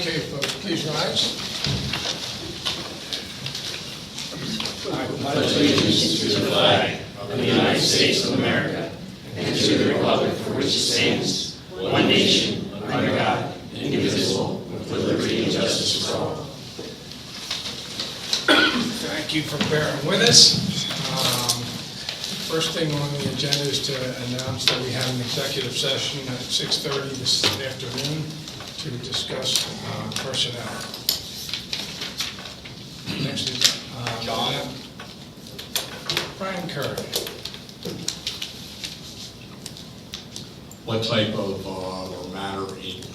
Okay, folks, please rise. I pledge allegiance to the flag of the United States of America and to the republic for which it stands, one nation, under God, indivisible, with liberty and justice for all. Thank you for bearing with us. First thing on the agenda is to announce that we have an executive session at 6:30 this afternoon to discuss personnel. Next is John. Brian Curry. What type of or matter,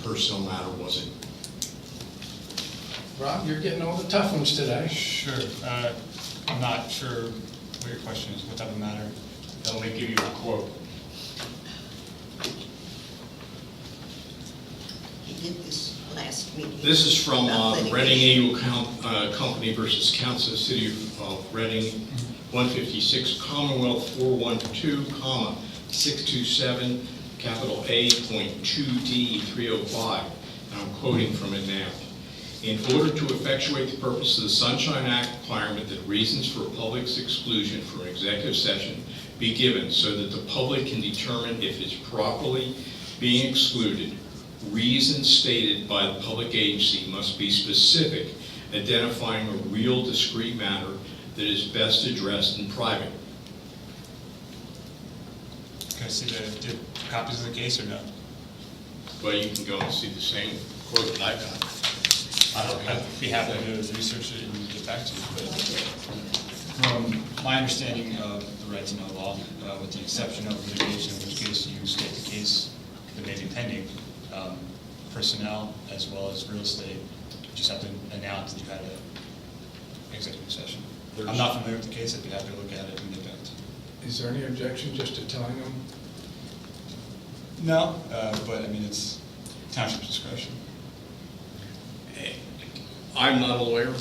personnel matter was it? Rob, you're getting all the tough ones today. Sure. I'm not sure what your question is, what type of matter. Let me give you a quote. He did this last meeting. This is from About Reading litigation. Eagle Company versus Council of the City of Reading, 156 Commonwealth 412, 627, capital A.2D 305. And I'm quoting from it now. In order to effectuate the purpose of the Sunshine Act requirement that reasons for a public's exclusion from an executive session be given so that the public can determine if it's properly being excluded, reasons stated by the public agency must be specific, identifying a real discrete matter that is best addressed in private. Can I see the copies of the case or no? Well, you can go and see the same quote that I got. I'd be happy to research it and get back to you. But from my understanding of the right to know law, with the exception of litigation, in which case you state the case that may be pending, personnel as well as real estate, you just have to announce that you had an executive session. I'm not familiar with the case. I'd be happy to look at it and get back to you. Is there any objection just to telling them? No, but I mean, it's township discretion. I'm not a lawyer.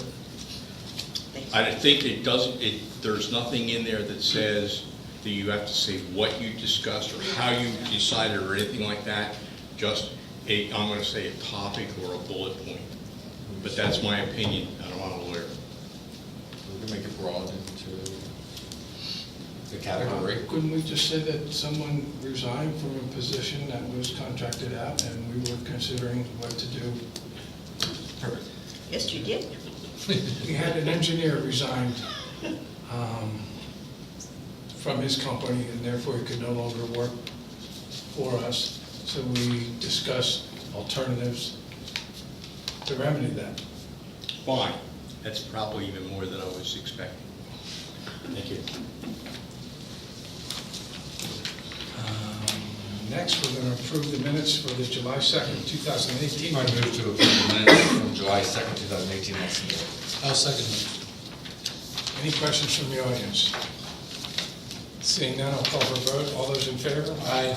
I think there's nothing in there that says that you have to say what you discussed or how you decided or anything like that. Just I'm going to say a topic or a bullet point. But that's my opinion. I'm not a lawyer. We can make it broad into the category. Couldn't we just say that someone resigned from a position that was contracted out and we were considering what to do? Perfect. Yes, you did. We had an engineer resign from his company and therefore he could no longer work for us. So we discussed alternatives to remedy that. Fine. That's probably even more than I was expecting. Thank you. Next, we're going to approve the minutes for the July 2nd, 2018. I move to approve the minutes from July 2nd, 2018 next meeting. I'll second that. Any questions from the audience? Seeing none, I'll call for a vote. All those in favor? Aye.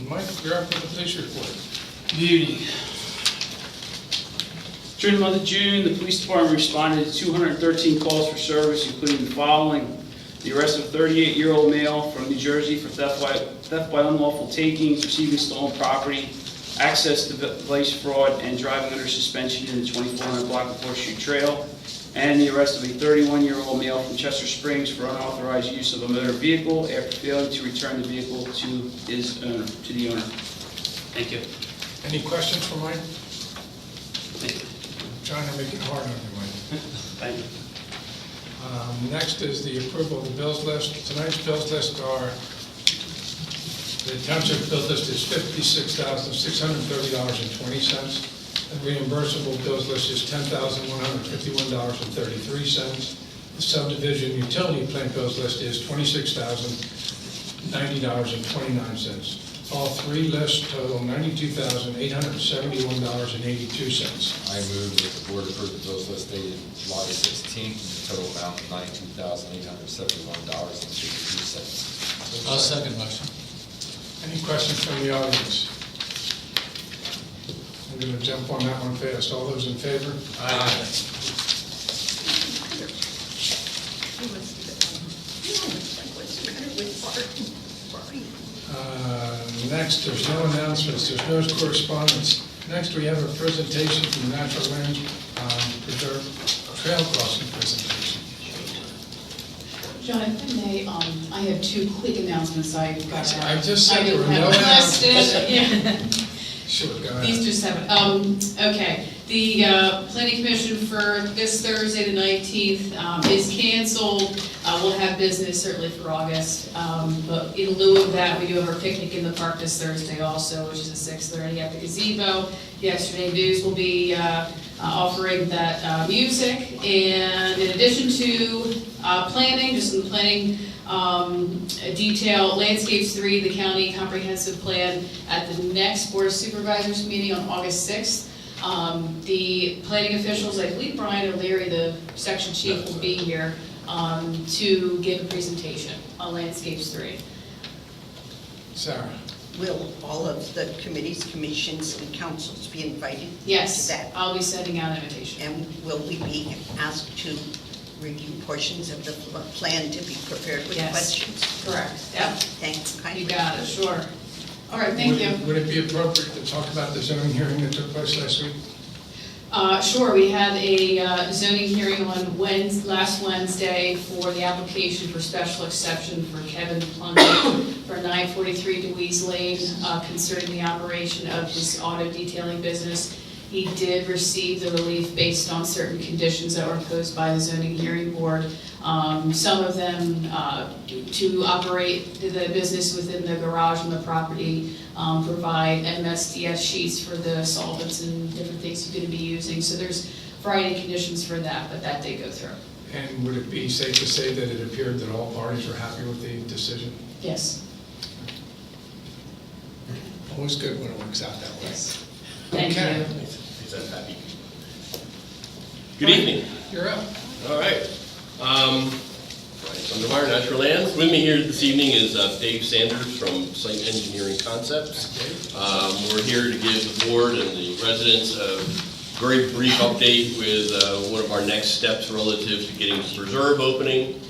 Mike, you're up for the police report. Good evening. During the month of June, the police department responded to 213 calls for service, including the following: the arrest of a 38-year-old male from New Jersey for theft by unlawful takings, receiving stolen property, access to device fraud, and driving under suspension in the 2400 block of Horseshoe Trail, and the arrest of a 31-year-old male from Chester Springs for unauthorized use of a motor vehicle after failing to return the vehicle to the owner. Thank you. Any questions for Mike? Thank you. Trying to make it hard on you, Mike. Thank you. Next is the approval of the bills list. Tonight's bills list are, the township bill list is $56,630.20. The reimbursable bills list is $10,151.33. The subdivision utility plant bills list is $26,090.29. All three lists total $92,871.82. I move that the board approve the bills list dated July 16th, in the total amount of $92,871.62. I'll second motion. Any questions from the audience? I'm going to jump on that one fast. All those in favor? Aye. Next, there's no announcements, there's no correspondence. Next, we have a presentation from the Natural Land Preserve Trail Crossing presentation. John, if I may, I have two quick announcements I got. I just said there were no announcements. Yeah. Sure, go ahead. These just haven't, okay. The planning commission for this Thursday, the 19th, is canceled. We'll have business certainly for August. But in lieu of that, we do have our picnic in the park this Thursday also, which is at 6:30 at the gazebo. Yesterday News will be offering that music. And in addition to planning, just in the planning detail, Landscapes 3, the county comprehensive plan at the next Board of Supervisors meeting on August 6th. The planning officials, I believe Brian O'Leary, the section chief, will be here to give a presentation on Landscapes 3. Sarah? Will all of the committees, commissions, and councils be invited Yes, to that? I'll be sending out an invitation. And will we be asked to review portions of the plan to be prepared with Yes. questions? Correct, yep, Thanks kindly. you got it, sure. All right, thank you. Would it be appropriate to talk about the zoning hearing that took place last week? Sure, we had a zoning hearing on last Wednesday for the application for special exception for Kevin Plunkett for 943 DeWeese Lane concerning the operation of his auto detailing business. He did receive the relief based on certain conditions that were imposed by the zoning hearing board. Some of them to operate the business within the garage on the property, provide MSDS sheets for the solvents and different things he's going to be using. So there's a variety of conditions for that, but that did go through. And would it be safe to say that it appeared that all parties were happy with the decision? Yes. Always good when it works out that way. Yes. Thank Okay. you. Good evening. You're up. All right. Brian Sundermeyer, Natural Lands. With me here this evening is Dave Sanders from Site Engineering Concepts. We're here to give the board and the residents a very brief update with one of our next steps relative to getting the preserve opening.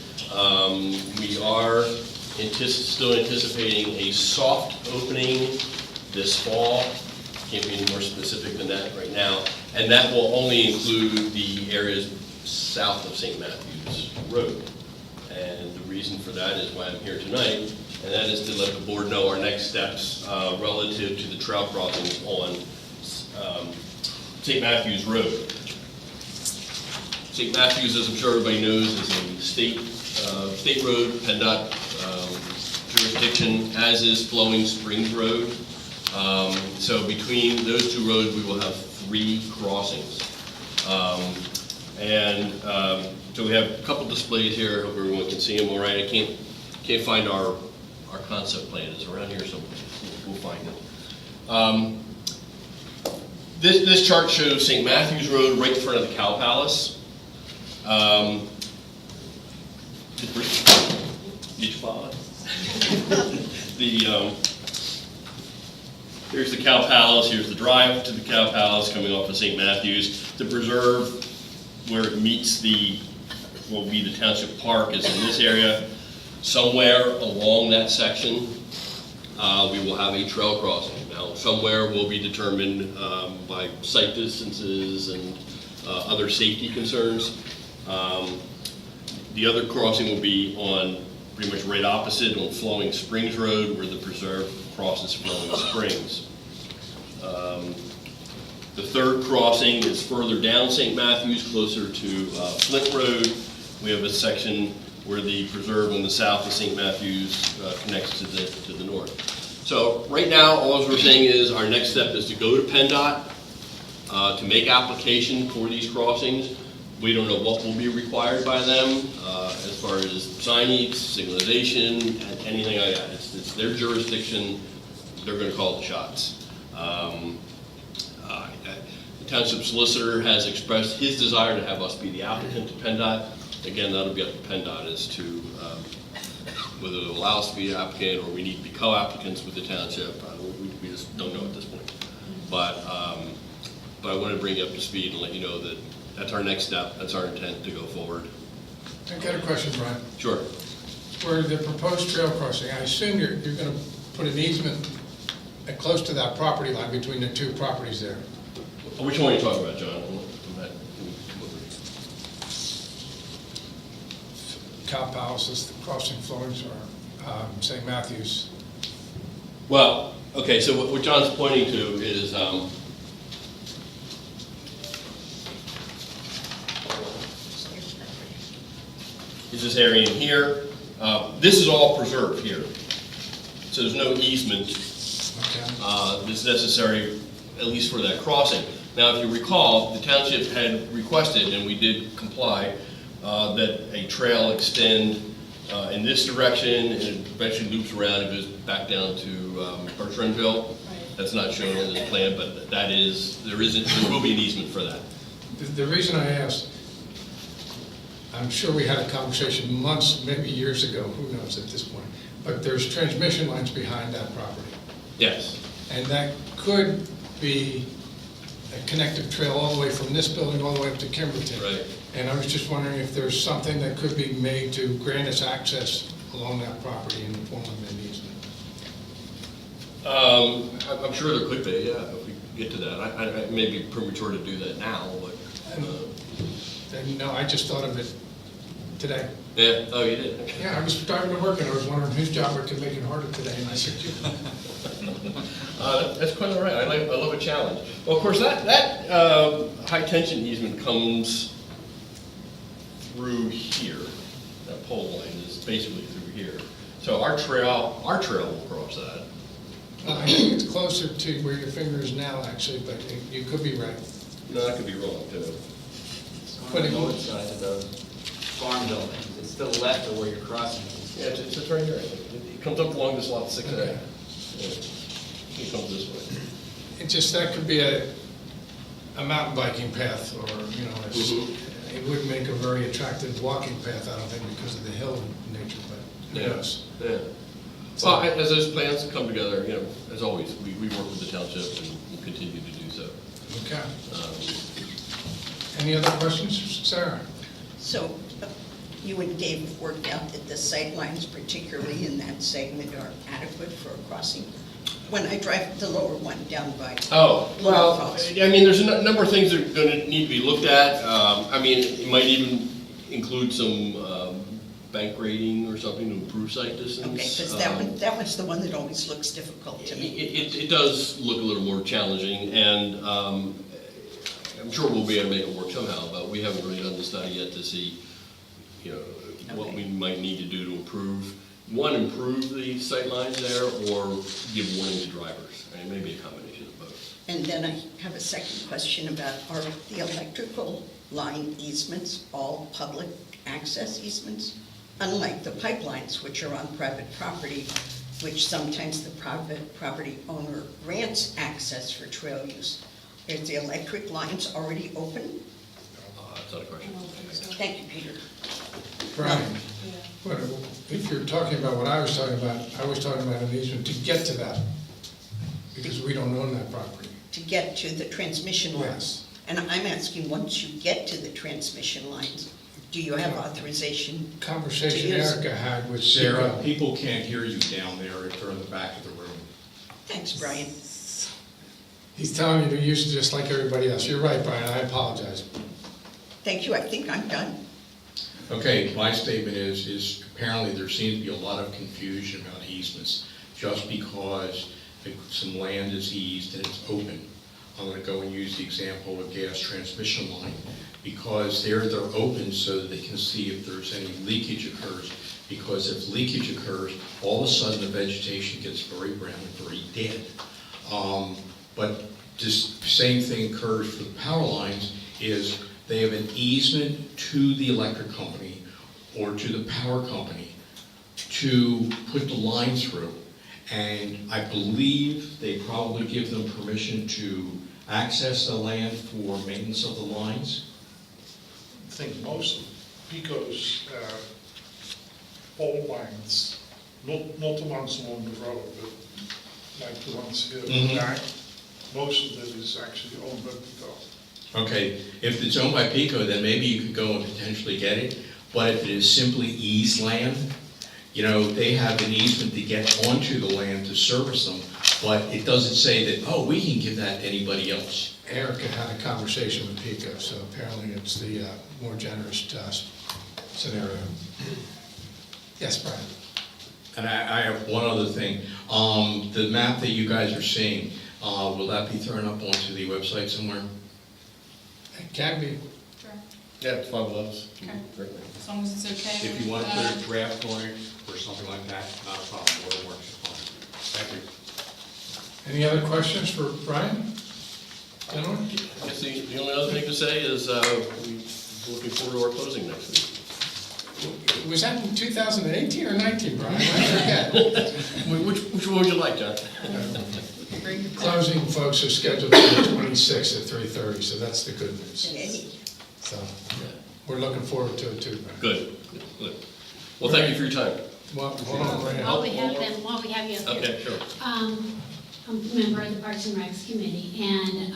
We are still anticipating a soft opening this fall. Can't be any more specific than that right now. And that will only include the areas south of St. Matthews Road. And the reason for that is why I'm here tonight, and that is to let the board know our next steps relative to the trail crossings on St. Matthews Road. St. Matthews, as I'm sure everybody knows, is a state road, PennDOT jurisdiction, as is Flowing Springs Road. So between those two roads, we will have 3 crossings. So we have a couple displays here. I hope everyone can see them all right. I can't find our concept plan. It's around here somewhere. We'll find it. This chart shows St. Matthews Road right in front of the Cow Palace. Did you follow? Here's the Cow Palace, here's the drive to the Cow Palace coming off of St. Matthews. The preserve, where it meets what will be the township park, is in this area. Somewhere along that section, we will have a trail crossing. Now, somewhere will be determined by site distances and other safety concerns. The other crossing will be on pretty much right opposite on Flowing Springs Road, where the preserve crosses Flowing Springs. The third crossing is further down St. Matthews, closer to Flint Road. We have a section where the preserve on the south of St. Matthews connects to the north. So right now, all we're saying is our next step is to go to PennDOT to make application for these crossings. We don't know what will be required by them as far as signage, signalization, and anything like that. It's their jurisdiction. They're going to call the shots. The township solicitor has expressed his desire to have us be the applicant to PennDOT. Again, that'll be up to PennDOT as to whether it will allow us to be the applicant or we need to be co-applicants with the township. We just don't know at this point. But I want to bring you up to speed and let you know that that's our next step. That's our intent to go forward. I got a question, Brian. Sure. For the proposed trail crossing, I assume you're going to put an easement close to that property line between the 2 properties there. Which one are you talking about, John? Cow Palaces, the crossing floors, or St. Matthews. Well, okay, so what John's pointing to is, this area in here. This is all preserved here. So there's no easement Okay. that's necessary, at least for that crossing. Now, if you recall, the township had requested, and we did comply, that a trail extend in this direction, and it eventually loops around and goes back down to Bertrandville. That's not shown on this plan, but that is, there will be an easement for that. The reason I asked, I'm sure we had a conversation months, maybe years ago, who knows at this point, but there's transmission lines behind that property. Yes. And that could be a connective trail all the way from this building all the way up to Kimberton. Right. And I was just wondering if there's something that could be made to grant us access along that property in the form of an easement. I'm sure there could be, yeah, if we get to that. I may be premature to do that now, but, And, no, I just thought of it today. yeah, oh, you did? Okay. Yeah, I was starting to work and I was wondering whose job I could make it harder today, and I said, you. That's quite all right. I love a challenge. Well, of course, that high-tension easement comes through here. That pole line is basically through here. So our trail will cross that. I think it's closer to where your finger is now, actually, but you could be right. No, that could be wrong, too. But On it- the north side of the farm building, it's to the left of where you're crossing. Yeah, it's right here. It comes up along this lot 6A. Okay. Yeah. It comes this way. It just, that could be a mountain biking path, or, you know, it would make a very attractive walking path, I don't think, because of the hill nature, but who Yeah. knows? Yeah. Well, as those plans come together, you know, as always, we work with the township and we'll continue to do so. Okay. Any other questions, Sarah? So you and Dave have worked out that the sight lines, particularly in that segment, are adequate for a crossing? When I drive the lower one down by. Oh, well, Falls. I mean, there's a number of things that are going to need to be looked at. I mean, it might even include some bank grading or something to improve sight distance. Okay, because that was the one that always looks difficult to me. It does look a little more challenging, and I'm sure we'll be able to make it work somehow, but we haven't really done the study yet to see, you know, what we might need to do to improve the sight lines there, or give warning to drivers. I mean, maybe a combination of both. And then I have a second question about, are the electrical line easements all public access easements? Unlike the pipelines, which are on private property, which sometimes the private property owner grants access for trail use. Is the electric lines already open? That's not a question. Thank you, Peter. Brian, what- if you're talking about what I was talking about an easement to get to that, because we don't own that property. To get to the transmission lines. Yes. And I'm asking, once you get to the transmission lines, do you have authorization? Conversation To use- Erica had with Sarah, Sarah. people can't hear you down there if they're in the back of the room. Thanks, Brian. He's telling you to use it just like everybody else. You're right, Brian, I apologize. Thank you, I think I'm done. Okay, my statement is apparently there seems to be a lot of confusion about easements, just because some land is eased and it's open. I'm gonna go and use the example of gas transmission line, because they're open so that they can see if there's any leakage occurs, because if leakage occurs, all of a sudden the vegetation gets very brown and very dead. But this same thing occurs for the power lines, is they have an easement to the electric company or to the power company to put the line through. And I believe they probably give them permission to access the land for maintenance of the lines. I think most of Pico's pole lines, not the ones along the road, but like the ones here in the back, most of it is actually owned by Pico. Okay, if it's owned by Pico, then maybe you could go and potentially get it. But if it is simply eased land, you know, they have an easement to get onto the land to service them. but it doesn't say that, oh, we can give that to anybody else. Erica had a conversation with Pico, so apparently it's the more generous scenario. Yes, Brian? And I have one other thing. The map that you guys are seeing, will that be thrown up onto the website somewhere? It can be. Yeah, it's fine with us. Okay. As long as it's okay. If you want to put a draft on it or something like that, not a problem, whatever works. Thank you. Any other questions for Brian? Gentlemen? I guess the only other thing to say is, we're looking forward to our closing next week. Was that in 2018 or 19, Brian? I forget. Which one would you like, John? Closing, folks, are scheduled for the 26th at 3:30, so that's the good news. Hey. So, we're looking forward to it too, Brian. Good, good. Well, thank you for your time. Well, hold on, Brian. While we have them, while we have you up here. Okay, sure. I'm a member of the Parks and Recs Committee, and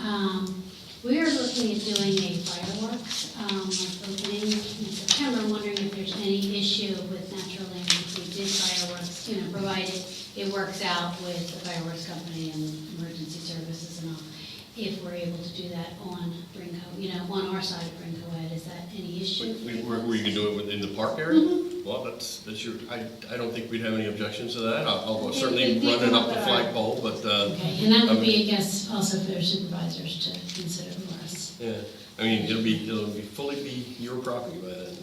we are looking at doing a fireworks opening in September, wondering if there's any issue with Natural Land if we did fireworks, provided it works out with the fireworks company and emergency services and all. If we're able to do that on Brinco, on our side of Brinco Ed, is that any issue? Where you can do it within the park area? Well, that's your, I don't think we'd have any objections to that. I'll certainly run it up the flagpole, but, Okay, and that would be, I guess, also for their supervisors to consider for us. yeah, I mean, it'll be fully be your property by then.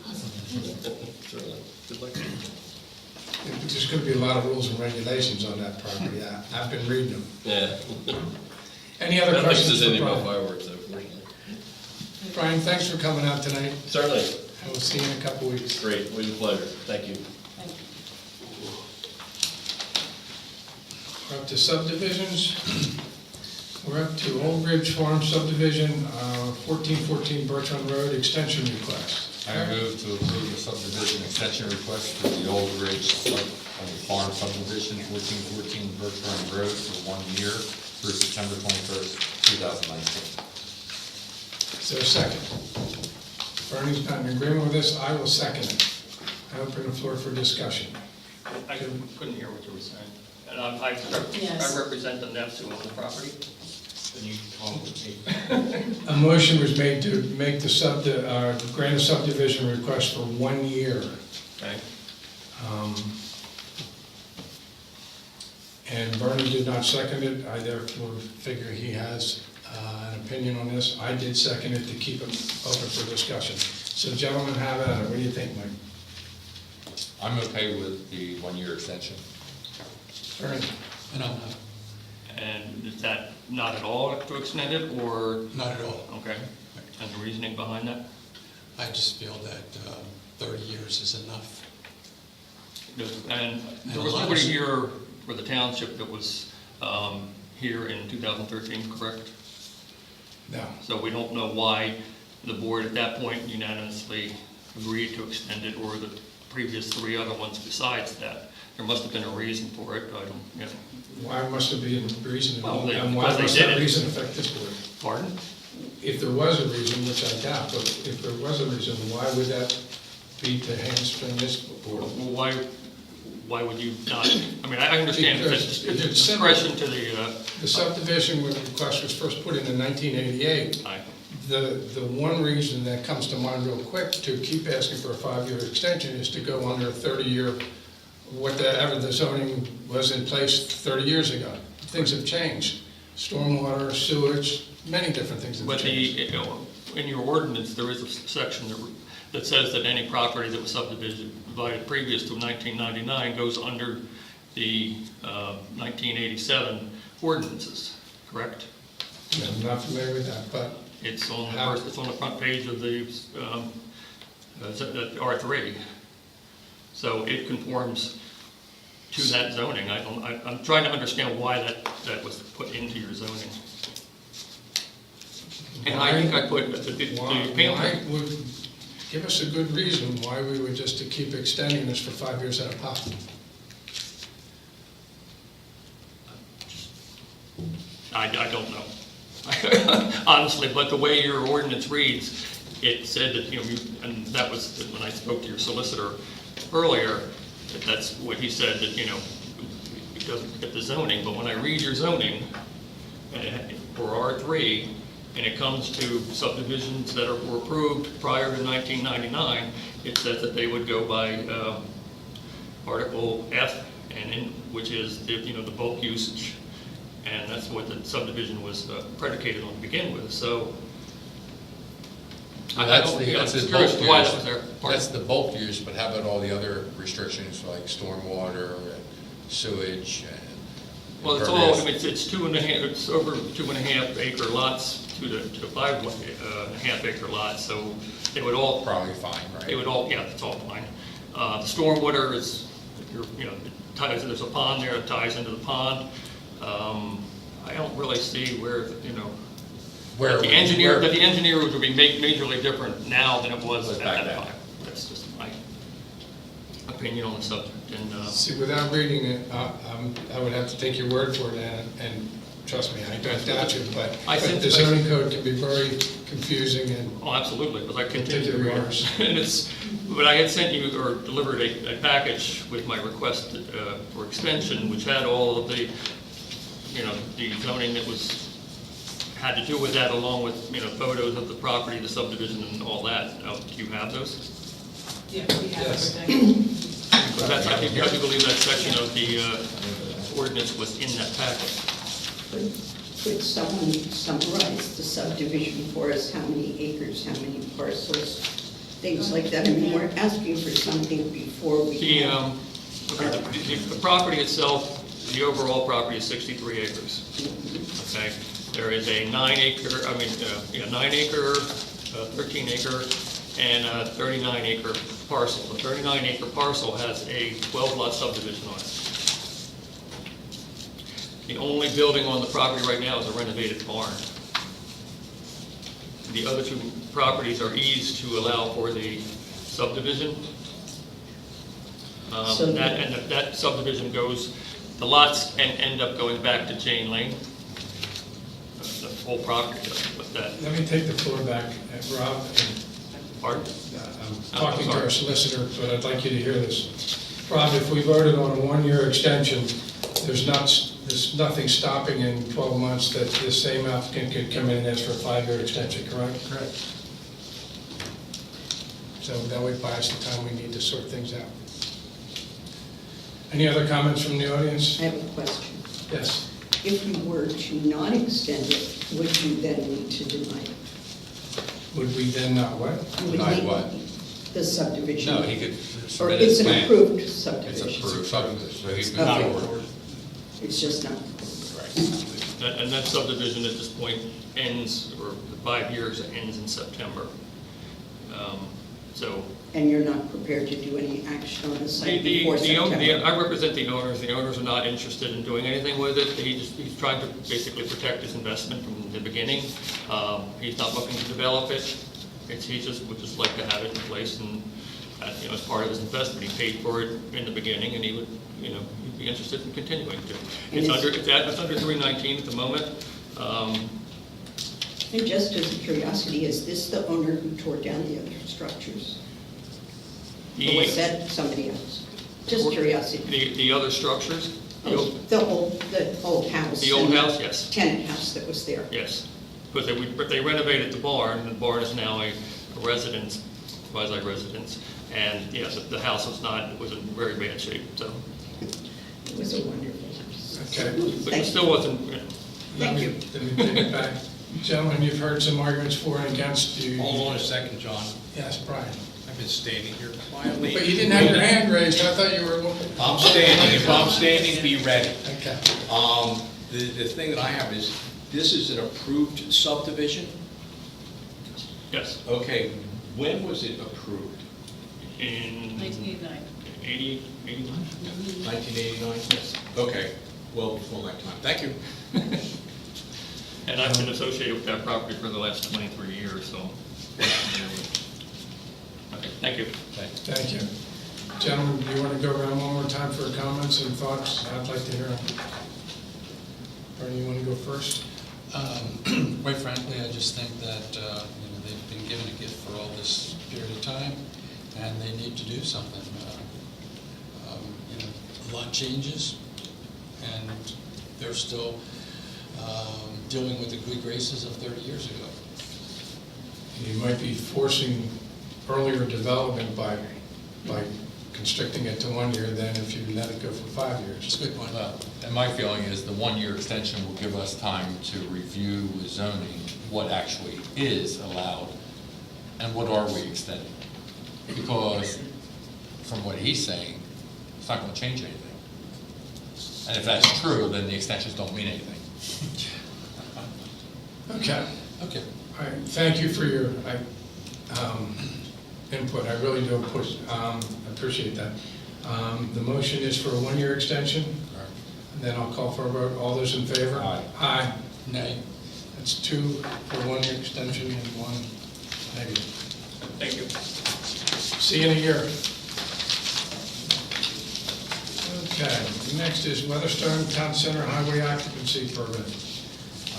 Certainly. Good luck. There's going to be a lot of rules and regulations on that property. I've been reading them. Yeah. Any I other don't think questions there's for anything about Brian? fireworks, though, fortunately. Brian, thanks for coming out tonight, Certainly. and we'll see you in a couple weeks. Great, it was a pleasure. Thank you. We're up to subdivisions. We're up to Old Ridge Farm subdivision, 1414 Bertrand Road, extension request. I move to approve the subdivision extension request for the Old Ridge Farm subdivision, 1414 Bertrand Road for 1 year through September 21st, 2019. Is there a second? Bernie's not in agreement with this, I will second it. I open the floor for discussion. I couldn't hear what you were saying. And I Yes. represent the Neffs who own the property. A motion was made to make the grant a subdivision request for 1 year. Okay. And Bernie did not second it. I therefore figure he has an opinion on this. I did second it to keep it open for discussion. So gentlemen, have at it. What do you think, Mike? I'm okay with the 1 year extension. Bernie? And is that not at all to extend it, or? Not at all. Okay. And the reasoning behind that? I just feel that 30 years is enough. And there a was lot of- nobody here for the township that was here in 2013, correct? No. So we don't know why the board at that point unanimously agreed to extend it, or the previous 3 other ones besides that. There must have been a reason for it, I don't, Why must there be a reason? Well, And why because they must did that it. reason affect this board? Pardon? If there was a reason, which I doubt, but if there was a reason, why would that be to hamstring this board? Well, why would you not, I mean, I understand Because it's it's simple. discretion to the, The subdivision request was first put in 1988. The one reason that comes to mind real quick to keep asking for a 5-year extension is to go under a 30-year, whatever the zoning was in place 30 years ago. Things have changed. Stormwater, sewage, many different things have but changed. in your ordinance, there is a section that says that any property that was subdivided previous to 1999 goes under the 1987 ordinances, correct? I'm not familiar with that, but It's on the front page of the R3. So it conforms to that zoning. I'm trying to understand why that was put into your zoning. And I think I put the why appeal. would, give us a good reason why we would just to keep extending this for 5 years at a pop. I don't know. Honestly, but the way your ordinance reads, it said that, and that was when I spoke to your solicitor earlier, that's what he said, that, doesn't get the zoning, but when I read your zoning for R3, and it comes to subdivisions that were approved prior to 1999, it says that they would go by Article F, which is the bulk usage, and that's what the subdivision was predicated on to begin with. So That's the curious bulk why use. that was there. That's the bulk use, but how about all the other restrictions like stormwater and sewage and? Well, it's all, I mean, it's 2.5, it's over 2.5 acre lots to 5.5 acre lots, so they would all. Probably fine, right? They would all, yeah, it's all fine. The stormwater is, it ties, there's a pond there, it ties into the pond. I don't really see where, that the engineer would be majorly different now than it was at that time. That's just my opinion on the subject. And See, without reading it, I would have to take your word for it, and trust me, I don't doubt you, but the zoning code can be very confusing and. oh, absolutely, because I continue to Particular read ours. it. But I had sent you or delivered a package with my request for extension, which had all of the, the zoning that had to do with that, along with, photos of the property, the subdivision, and all that. Do you have those? Yeah, we have Yes. everything. Because that's, I do believe that section of the ordinance was in that packet. Could someone summarize the subdivision for us? How many acres, how many parcels, things like that? I mean, we're asking for something before we have. The property itself, the overall property is 63 acres. Okay, there is a 9 acre, 13 acre, and a 39 acre parcel. The 39 acre parcel has a 12 lot subdivision on it. The only building on the property right now is a renovated barn. The other two properties are eased to allow for the subdivision. That subdivision goes, the lots end up going back to Jane Lane. The whole property does, but that, Let me take the floor back, Rob. pardon? I'm talking to our solicitor, but I'd like you to hear this. Rob, if we voted on a 1-year extension, there's nothing stopping in 12 months that this same applicant could come in and ask for a 5-year extension, correct? Correct. So that would buy us the time we need to sort things out. Any other comments from the audience? I have a question. Yes. If you were to not extend it, would you then need to deny it? Would we then not what? You would Deny need what? The subdivision. No, he could Or submit it's his an plan. approved It's subdivision. approved subdivision, so he could Okay. go forward. It's just not. Right. And that subdivision at this point ends, or the 5 years ends in September. So And you're not prepared to do any action on the site before September? I represent the owners. The owners are not interested in doing anything with it. He's trying to basically protect his investment from the beginning. He's not looking to develop it. He just would just like to have it in place, and as part of his investment, he paid for it in the beginning, and he would, he'd be interested in continuing to. It's under 319 at the moment. And just as a curiosity, is this the owner who tore down the other structures? Or was that somebody else? Just curiosity. The other structures? The old house. The old and house, yes. Tenant house that was there. Yes, because they renovated the barn, and the barn is now a residence, quasi-residence, and yes, the house was in very bad shape, so. It was a wonderful house. Okay. But it still wasn't, Thank you. Let me take it back. Gentlemen, you've heard some arguments for and against. Hold on a second, John. Yes, Brian. I've been standing here quietly. But you didn't have your hand raised. I thought you were. I'm standing. If I'm standing, be ready. Okay. The thing that I have is, this is an approved subdivision? yes, Okay, when was it approved? in 1989. 89? 1989? Yes. Okay, well before my time. Thank you. And I've been associated with that property for the last 23 years, so. Okay, thank you. Thank you. Gentlemen, do you want to go around one more time for comments and thoughts? I'd like to hear them. Bernie, you want to go first? Quite frankly, I just think that they've been given a gift for all this period of time, and they need to do something. A lot changes, and they're still dealing with the good graces of 30 years ago. You might be forcing earlier development by constricting it to 1 year than if you let it go for 5 years. It's a good point. And my feeling is the 1-year extension will give us time to review with zoning what actually is allowed and what are we extending. Because from what he's saying, it's not going to change anything. And if that's true, then the extensions don't mean anything. Okay. Okay. All right, thank you for your input, I really do appreciate that. The motion is for a 1-year extension, and then I'll call for a vote. All those in favor? Aye. Aye. Nay. That's 2 for 1-year extension and 1 negative. Thank you. See you in a year. Okay, next is Weatherstone Town Center Highway Occupancy Permit.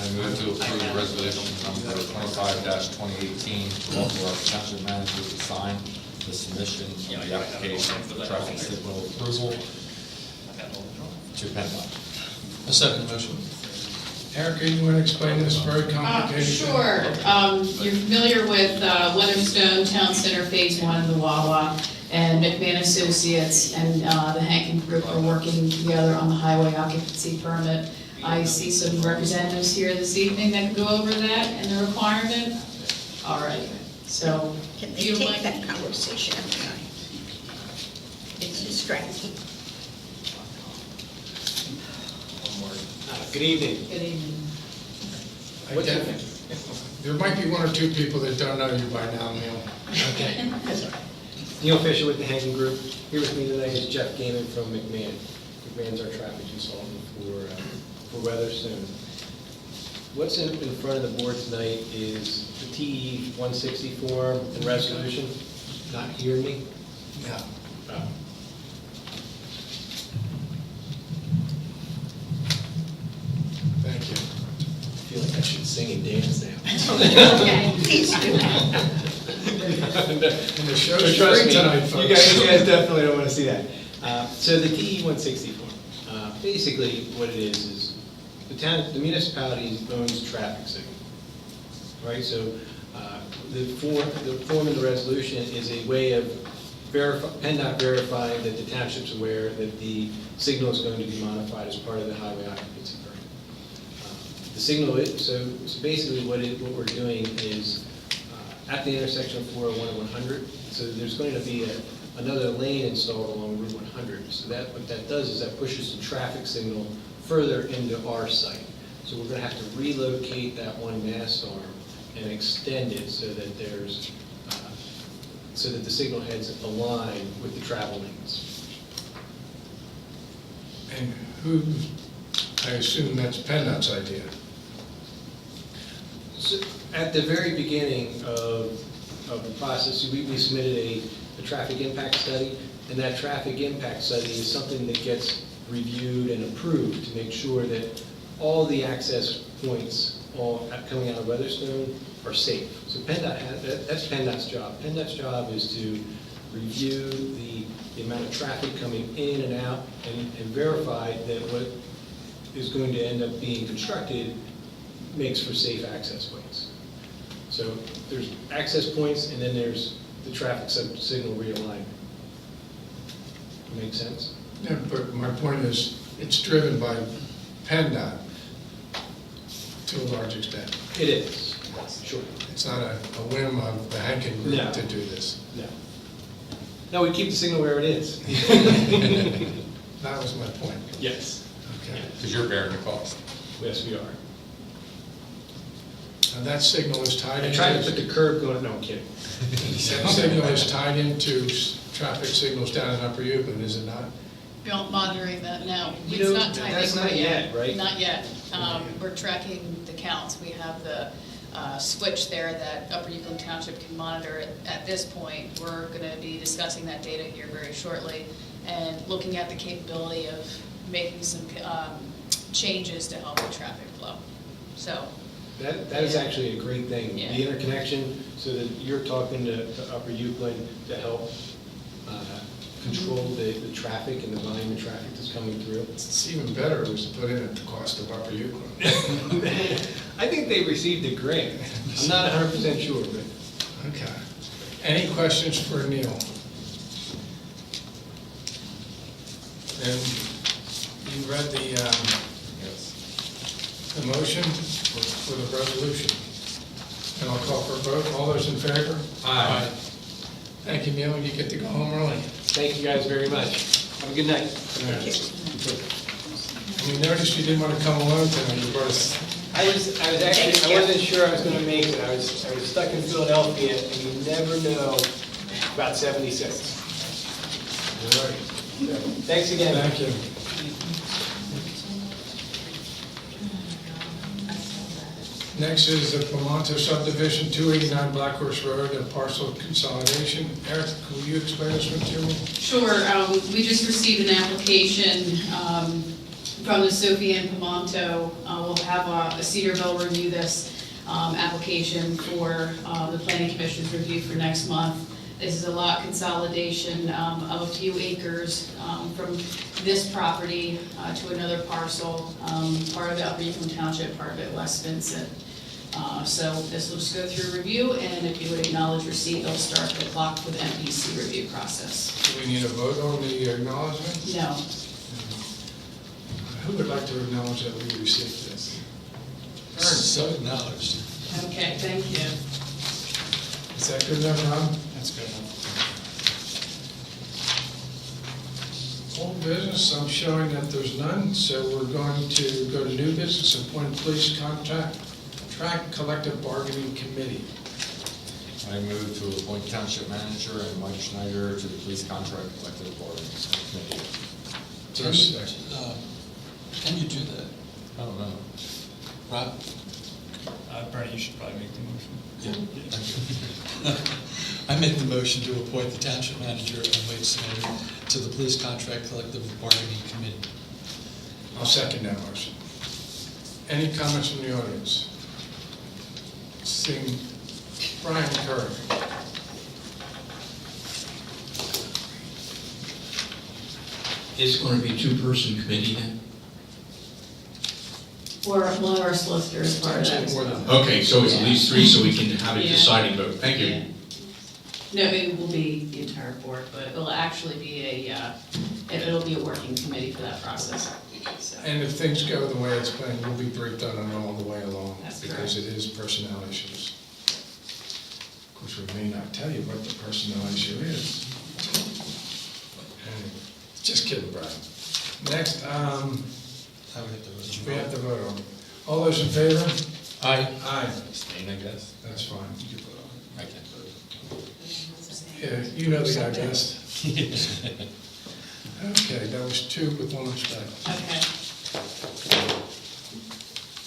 I move to approve resolution number 25-2018 to authorize township manager to sign the submission of the application for traffic signal approval to PennDOT. A second motion. Erica, you want to explain this very complicated thing? Sure. You're familiar with Weatherstone Town Center Phase 1 of the Wawa, and McMahon Associates and the Hankin Group are working together on the highway occupancy permit. I see some representatives here this evening that can go over that and the requirement. All right, so. Can do they you take like- that conversation outside? It's distracting. Good evening. Good evening. I get- There might be 1 or 2 people that don't know you by now, Neil. Okay. Neil Fisher with the Hankin Group. Here with me tonight is Jeff Gaiman from McMahon. McMahon's our traffic consultant for Weatherstone. What's in front of the board tonight is the TE 160 form and resolution. Not hearing me? No. Oh. Thank you. I feel like I should sing and dance now. Okay, please do. And the show's Trust free me, tonight, you folks. guys definitely don't want to see that. So the TE 160 form, basically what it is the municipality owns traffic signal, right? So the form in the resolution is a way of PennDOT verifying that the township's aware that the signal is going to be modified as part of the highway occupancy permit. The signal, so basically what we're doing is at the intersection of 401 and 100, so there's going to be another lane installed along Route 100. So what that does is that pushes the traffic signal further into our site. So we're going to have to relocate that one mast arm and extend it so that so that the signal heads align with the travel lanes. And who, I assume that's PennDOT's idea. So at the very beginning of the process, we submitted a traffic impact study, and that traffic impact study is something that gets reviewed and approved to make sure that all the access points coming out of Weatherstone are safe. So that's PennDOT's job. PennDOT's job is to review the amount of traffic coming in and out and verify that what is going to end up being constructed makes for safe access points. So there's access points, and then there's the traffic signal realignment. Make sense? Yeah, but my point is, it's driven by PennDOT to a large extent. It is, sure. It's not a whim of the Hankin Group No. to do this. No. No, we keep the signal where it is. That was my point. Yes. Okay. Because you're bearing the cost. Yes, we are. And that signal is tied I into... tried to put the curb going, no, I'm kidding. That signal is tied into traffic signals down in Upper Euclid, is it not? Not monitoring that now. You It's know, not tied that's in not yet, right? Not yet. We're tracking the counts. We have the switch there that Upper Euclid Township can monitor at this point. We're going to be discussing that data here very shortly and looking at the capability of making some changes to help the traffic flow. So, That is actually a great thing. Yeah. The interconnection, so that you're talking to Upper Euclid to help control the traffic and the volume of traffic that's coming through. It's even better, it was put in at the cost of Upper Yukon. I think they received a grant. I'm not 100% sure, but. Okay. Any questions for Neil? And you read the motion for the resolution. And I'll call for a vote. All those in favor? Aye. Thank you, Neil. You get to go home early. Thank you guys very much. Have a good night. We noticed you didn't want to come alone tonight. You brought us. I wasn't sure I was going to make it. I was stuck in Philadelphia, and you never know about 76. All right. So, thanks again. Thank you. Next is the Pamonto subdivision, 289 Black Horse Road, a parcel consolidation. Eric, will you explain this one to me? Sure, we just received an application from the Sophie and Pamonto. We'll have a Cedarville review this application for the planning commission's review for next month. This is a lot consolidation of a few acres from this property to another parcel, part of it Upper Yukon Township, part of it West Vincent. So this will just go through review, and if you would acknowledge receipt, it'll start the clock for the MPC review process. Do we need a vote on the acknowledgement? No. Who would like to acknowledge that we received this? So acknowledged. Okay, thank you. Is that good enough, Ron? That's good enough. Old business, I'm showing that there's none, so we're going to go to new business, appoint police contract collective bargaining committee. I move to appoint township manager and Mike Schneider to the police contract collective bargaining committee. Can you do that? I don't know. Rob? Bernie, you should probably make the motion. Yeah. I make the motion to appoint the township manager and Mike Schneider to the police contract collective bargaining committee. I'll second that motion. Any comments from the audience? Seeing Brian Kerr. Is it going to be a two-person committee then? Or one of our solicitors part of that. More than- Okay, so it's at least three, so we can have a Yeah. deciding vote. Thank you. Yeah. No, it will be the entire board, but it'll actually be it'll be a working committee for that process. So, And if things go the way it's planned, we'll be briefed on it all the way along. That's because it is personnel issues. Of course, we may not tell you what the personnel issue is. Anyway, just kidding, Brian. Next, I would have to vote. we have to vote on. All those in favor? Aye. Aye. Abstain, I guess. That's fine. You can vote on it. I can't vote. Yeah, you know the guy best. Okay, that was two with one respect. okay.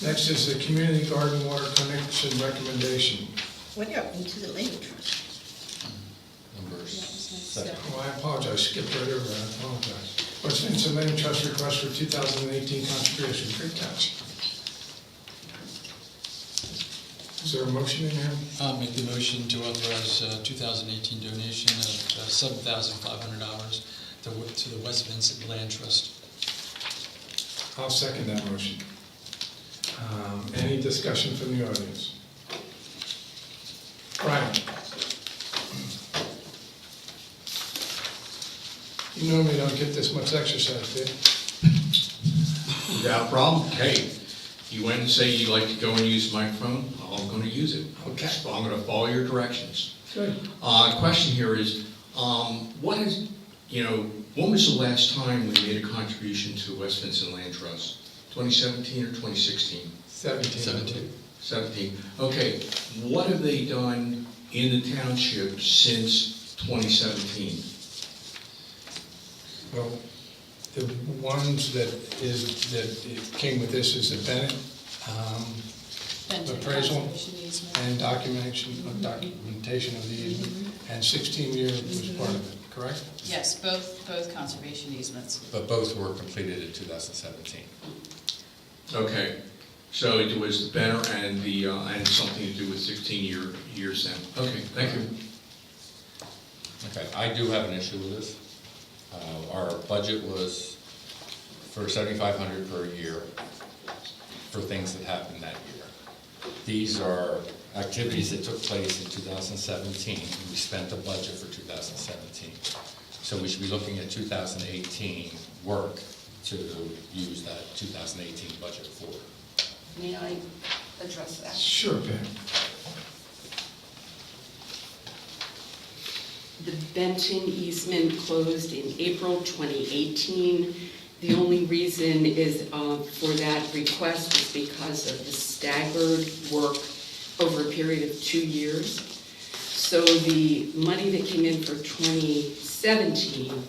Next is the community garden water connection recommendation. What happened to the land trust? Number seven. Oh, I apologize, skipped right over that, I apologize. West Vincent Land Trust request for 2018 contribution, free cash. Is there a motion in there? I'll make the motion to authorize 2018 donation of $7,500 to the West Vincent Land Trust. I'll second that motion. Any discussion from the audience? Brian? You normally don't get this much exercise, do you? Without a problem. Hey, you went and say you'd like to go and use the microphone, I'm going to use it. Okay. So I'm going to follow your directions. Good. Question here is, when was the last time we made a contribution to West Vincent Land Trust? 2017 or 2016? 17. 17. Okay, what have they done in the township since 2017? Well, the ones that came with this is the Bennett appraisal and documentation of the easement, and 16-year was part of it, correct? Yes, both conservation easements. But both were completed in 2017. Okay, so it was the Benner and the and something to do with 16 years then. Okay, thank you. Okay, I do have an issue with this. Our budget was for $7,500 per year for things that happened that year. These are activities that took place in 2017. We spent the budget for 2017. So we should be looking at 2018 work to use that 2018 budget for. May I address that? Sure, Ben. The Benton easement closed in April 2018. The only reason is for that request is because of the staggered work over a period of 2 years. So the money that came in for 2017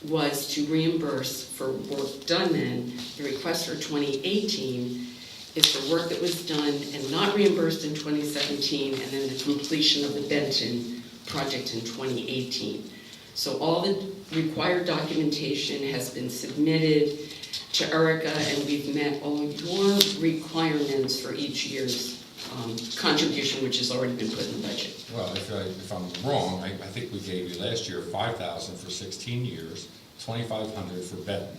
was to reimburse for work done then. The request for 2018 is for work that was done and not reimbursed in 2017, and then the completion of the Benton project in 2018. So all the required documentation has been submitted to Erica, and we've met all your requirements for each year's contribution, which has already been put in the budget. Well, if I'm wrong, I think we gave you last year $5,000 for 16 years, $2,500 for Benton.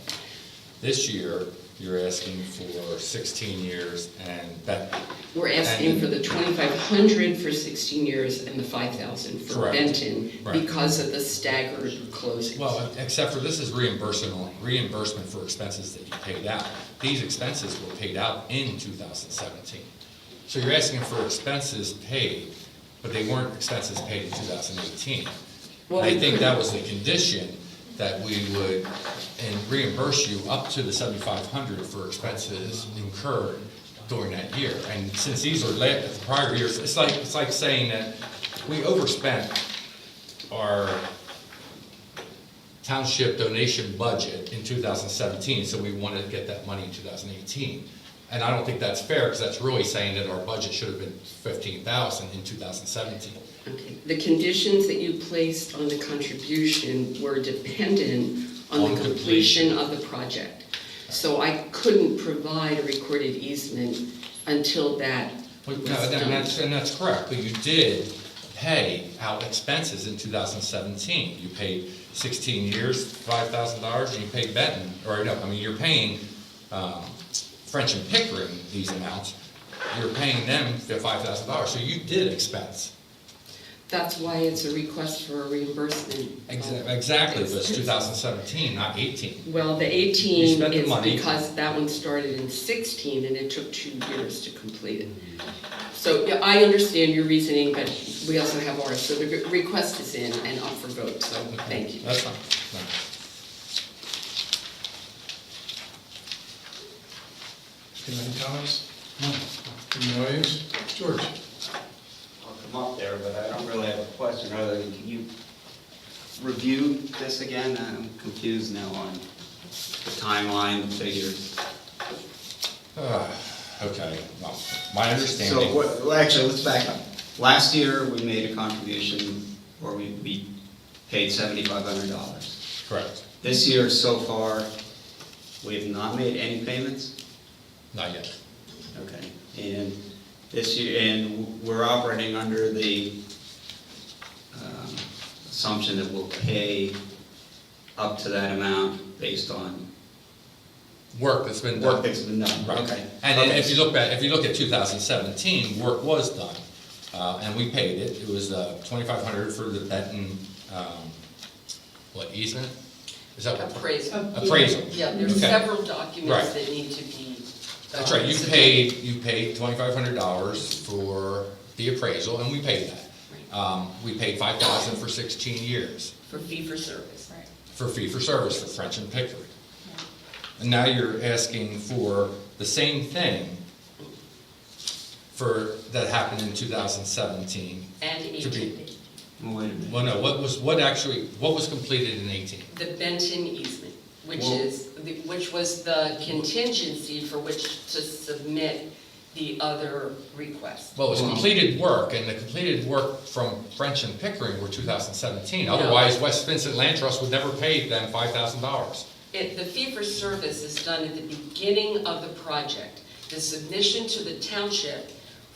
This year, you're asking for 16 years and Benton. We're asking for the 2,500 for 16 years and the 5,000 for Correct. Benton Right. because of the staggered closings. Well, except for this is reimbursement for expenses that you paid out. These expenses were paid out in 2017. So you're asking for expenses paid, but they weren't expenses paid in 2018. Well, I think that was the condition, that we would reimburse you up to the $7,500 for expenses incurred during that year. And since these are prior years, it's like saying that we overspent our township donation budget in 2017, so we wanted to get that money in 2018. And I don't think that's fair, because that's really saying that our budget should have been $15,000 in 2017. Okay. The conditions that you placed on the contribution were dependent on the completion of the project. So I couldn't provide a recorded easement until that was No, done. and that's correct, but you did pay out expenses in 2017. You paid 16 years, $5,000, and you paid Benton, you're paying French and Pickering these amounts. You're paying them $5,000, so you did expense. That's why it's a request for a reimbursement. Exactly, but it's 2017, not 18. Well, the You 18 spent the is money. because that one started in 16 and it took 2 years to complete it. So yeah, I understand your reasoning, but we also have ours. So the request is in and up for vote, so thank you. That's fine. Any comments? No. From the audience? George? I'll come up there, but I don't really have a question other than, can you review this again? I'm confused now on the timeline, the figures. Okay, well, my understanding. So, actually, let's back up. Last year, we made a contribution, or we paid $7,500. Correct. This year, so far, we have not made any payments? Not yet. Okay, and this year, and we're operating under the assumption that we'll pay up to that amount based on Work that's been done. work that's been done. Right. Okay. And Okay. then if you look at 2017, work was done, and we paid it. It was $2,500 for the Benton, easement? Is that what? Appraisal. Appraisal. Yeah, there's Okay. several documents Right. that need to be. That's right, you paid $2,500 for the appraisal, and we paid that. We paid $5,000 for 16 years For fee for service. Right. for fee for service for French and Pickering. And now you're asking for the same thing that happened in 2017. And to be- 18. Well, wait a minute. Well, no, what was completed in 18? The Benton easement, which Well- which was the contingency for which to submit the other requests. Well, it was completed work, and the completed work from French and Pickering were 2017. No. Otherwise, West Vincent Land Trust would never pay them $5,000. The fee for service is done at the beginning of the project. The submission to the township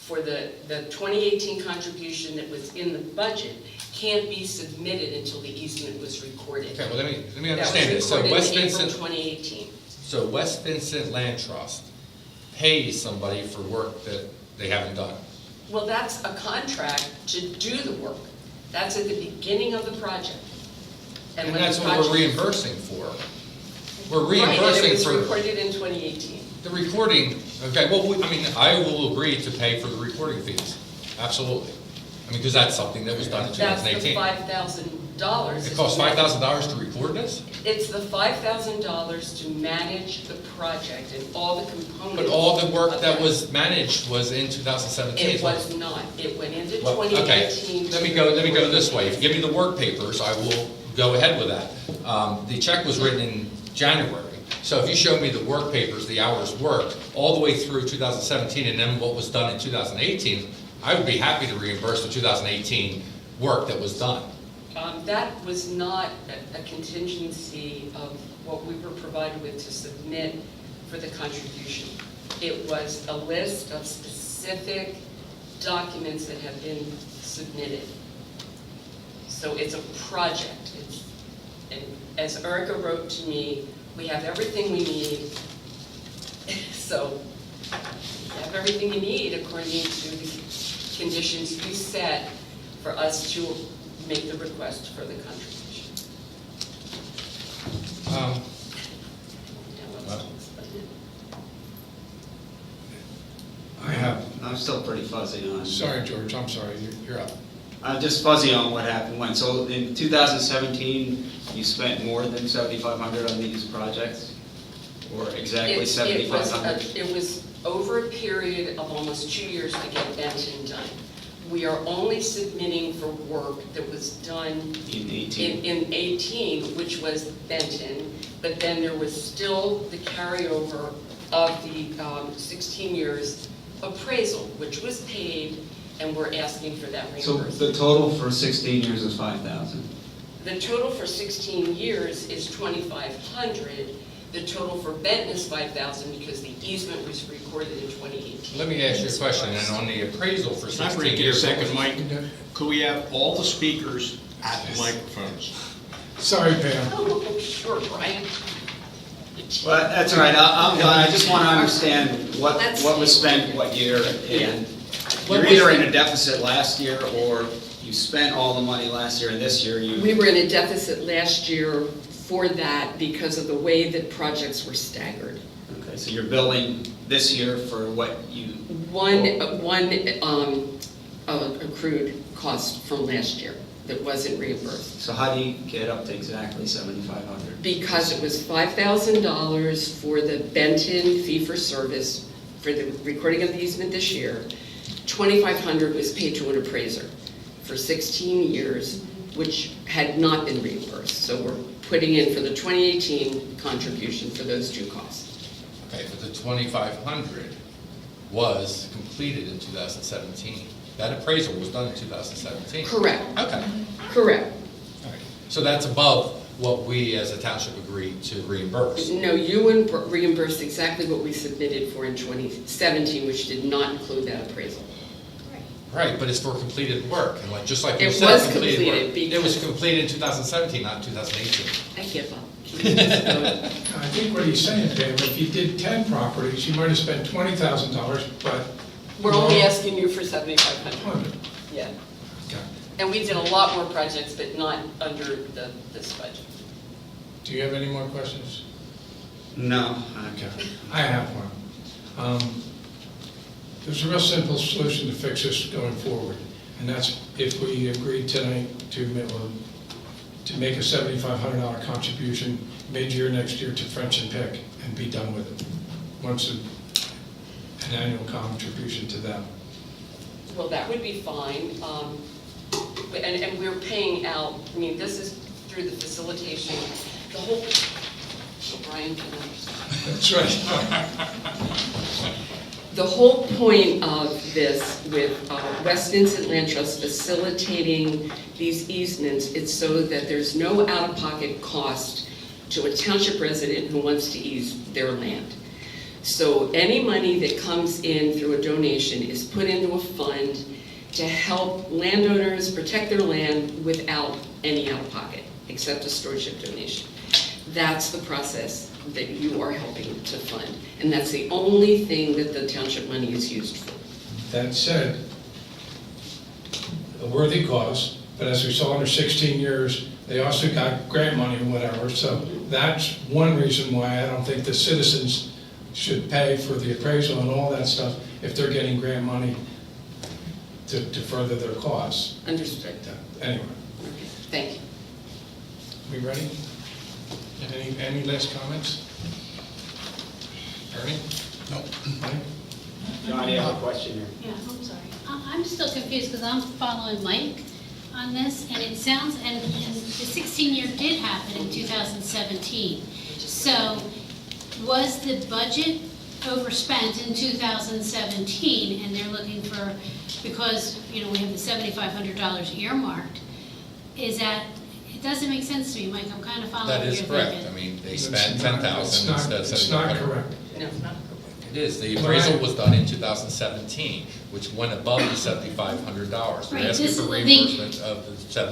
for the 2018 contribution that was in the budget can't be submitted until the easement was recorded. Okay, well, let me understand this. So That was West recorded in April Vincent, 2018. so West Vincent Land Trust pays somebody for work that they haven't done. Well, that's a contract to do the work. That's at the beginning of the project. And when that's the what we're project- reimbursing for. We're Right, and it reimbursing was for recorded in 2018. the recording. Okay, well, I will agree to pay for the recording fees. Absolutely. I mean, because that's something that was done in That's the 2018. $5,000. It costs $5,000 to record this? It's the $5,000 to manage the project and all the components. But all the work of that was managed was in 2017. It was not. It went into Well, 2018. okay, let me go this way. If you give me the work papers, I will go ahead with that. The check was written in January, so if you show me the work papers, the hours worked, all the way through 2017, and then what was done in 2018, I would be happy to reimburse the 2018 work that was done. That was not a contingency of what we were provided with to submit for the contribution. It was a list of specific documents that have been submitted. So it's a project. And as Erica wrote to me, we have everything we need. So you have everything you need according to the conditions you set for us to make the request for the contribution. Well, I have, I'm still pretty fuzzy on. sorry, George, I'm sorry, you're up. I'm just fuzzy on what happened when. So in 2017, you spent more than 7,500 on these projects? Or exactly 7,500? It was over a period of almost 2 years to get Benton done. We are only submitting for work that was done In 18? in 18, which was Benton, but then there was still the carryover of the 16 years appraisal, which was paid, and we're asking for that So reimbursement. the total for 16 years is 5,000? The total for 16 years is 2,500. The total for Benton is 5,000 because the easement was recorded in 2018. let me ask you a question, and on the appraisal for Can I 16 break it a years... second, Mike? Could we have all the speakers at the microphones? Sorry, Pam. Oh, sure, Brian. Well, that's all right, I'm done. I just want to understand what Let's was see. spent what year, and What you're was either in the- a deficit last year, or you spent all the money last year, and this year you... We were in a deficit last year for that because of the way that projects were staggered. Okay, so you're billing this year for what you... One accrued cost from last year that wasn't reimbursed. So how do you get up to exactly 7,500? Because it was $5,000 for the Benton fee-for-service for the recording of the easement this year. $2,500 was paid to an appraiser for 16 years, which had not been reimbursed. So we're putting in for the 2018 contribution for those two costs. Okay, but the 2,500 was completed in 2017. That appraisal was done in 2017. Correct. Okay. Correct. All right. So that's above what we as a township agreed to reimburse. No, you reimbursed exactly what we submitted for in 2017, which did not include that appraisal. Right, but it's for completed work, and just like you It said, was completed work. completed It was because- completed in 2017, not 2018. I give up. I think what he's saying, Pam, if you did 10 properties, you might have spent $20,000, but... We're only asking you for $7,500. Yeah. Okay. And we did a lot more projects, but not under this budget. Do you have any more questions? No. Okay, I have one. There's a real simple solution to fix this going forward, and that's if we agree tonight to make a $7,500 contribution mid-year next year to French and Pick and be done with it. Once an annual contribution to them. Well, that would be fine. And we're paying out, I mean, this is through the facilitation, the whole, so Brian can understand. That's right. The whole point of this with West Vincent Land Trust facilitating these easements, it's so that there's no out-of-pocket cost to a township resident who wants to ease their land. So any money that comes in through a donation is put into a fund to help landowners protect their land without any out-of-pocket, except a stewardship donation. That's the process that you are helping to fund, and that's the only thing that the township money is used for. That said, a worthy cause, but as we saw under 16 years, they also got grant money or whatever, so that's one reason why I don't think the citizens should pay for the appraisal and all that stuff if they're getting grant money to further their cause. Understood. Anyway, Okay, thank you. we ready? Any last comments? Ernie? No. Mike? John, you have a question here? Yeah, I'm sorry. I'm still confused because I'm following Mike on this, and it sounds, and the 16-year did happen in 2017. So was the budget overspent in 2017, and they're looking for, because, you know, we have the $7,500 earmarked, is that, it doesn't make sense to me, Mike, I'm kind of following what That you're is thinking. correct. I mean, they spent 10,000 instead of It's not 7,500. correct. No, it's not. It is. The appraisal was done in 2017, which went above the $7,500. They're Right, asking this- for the- reimbursement of the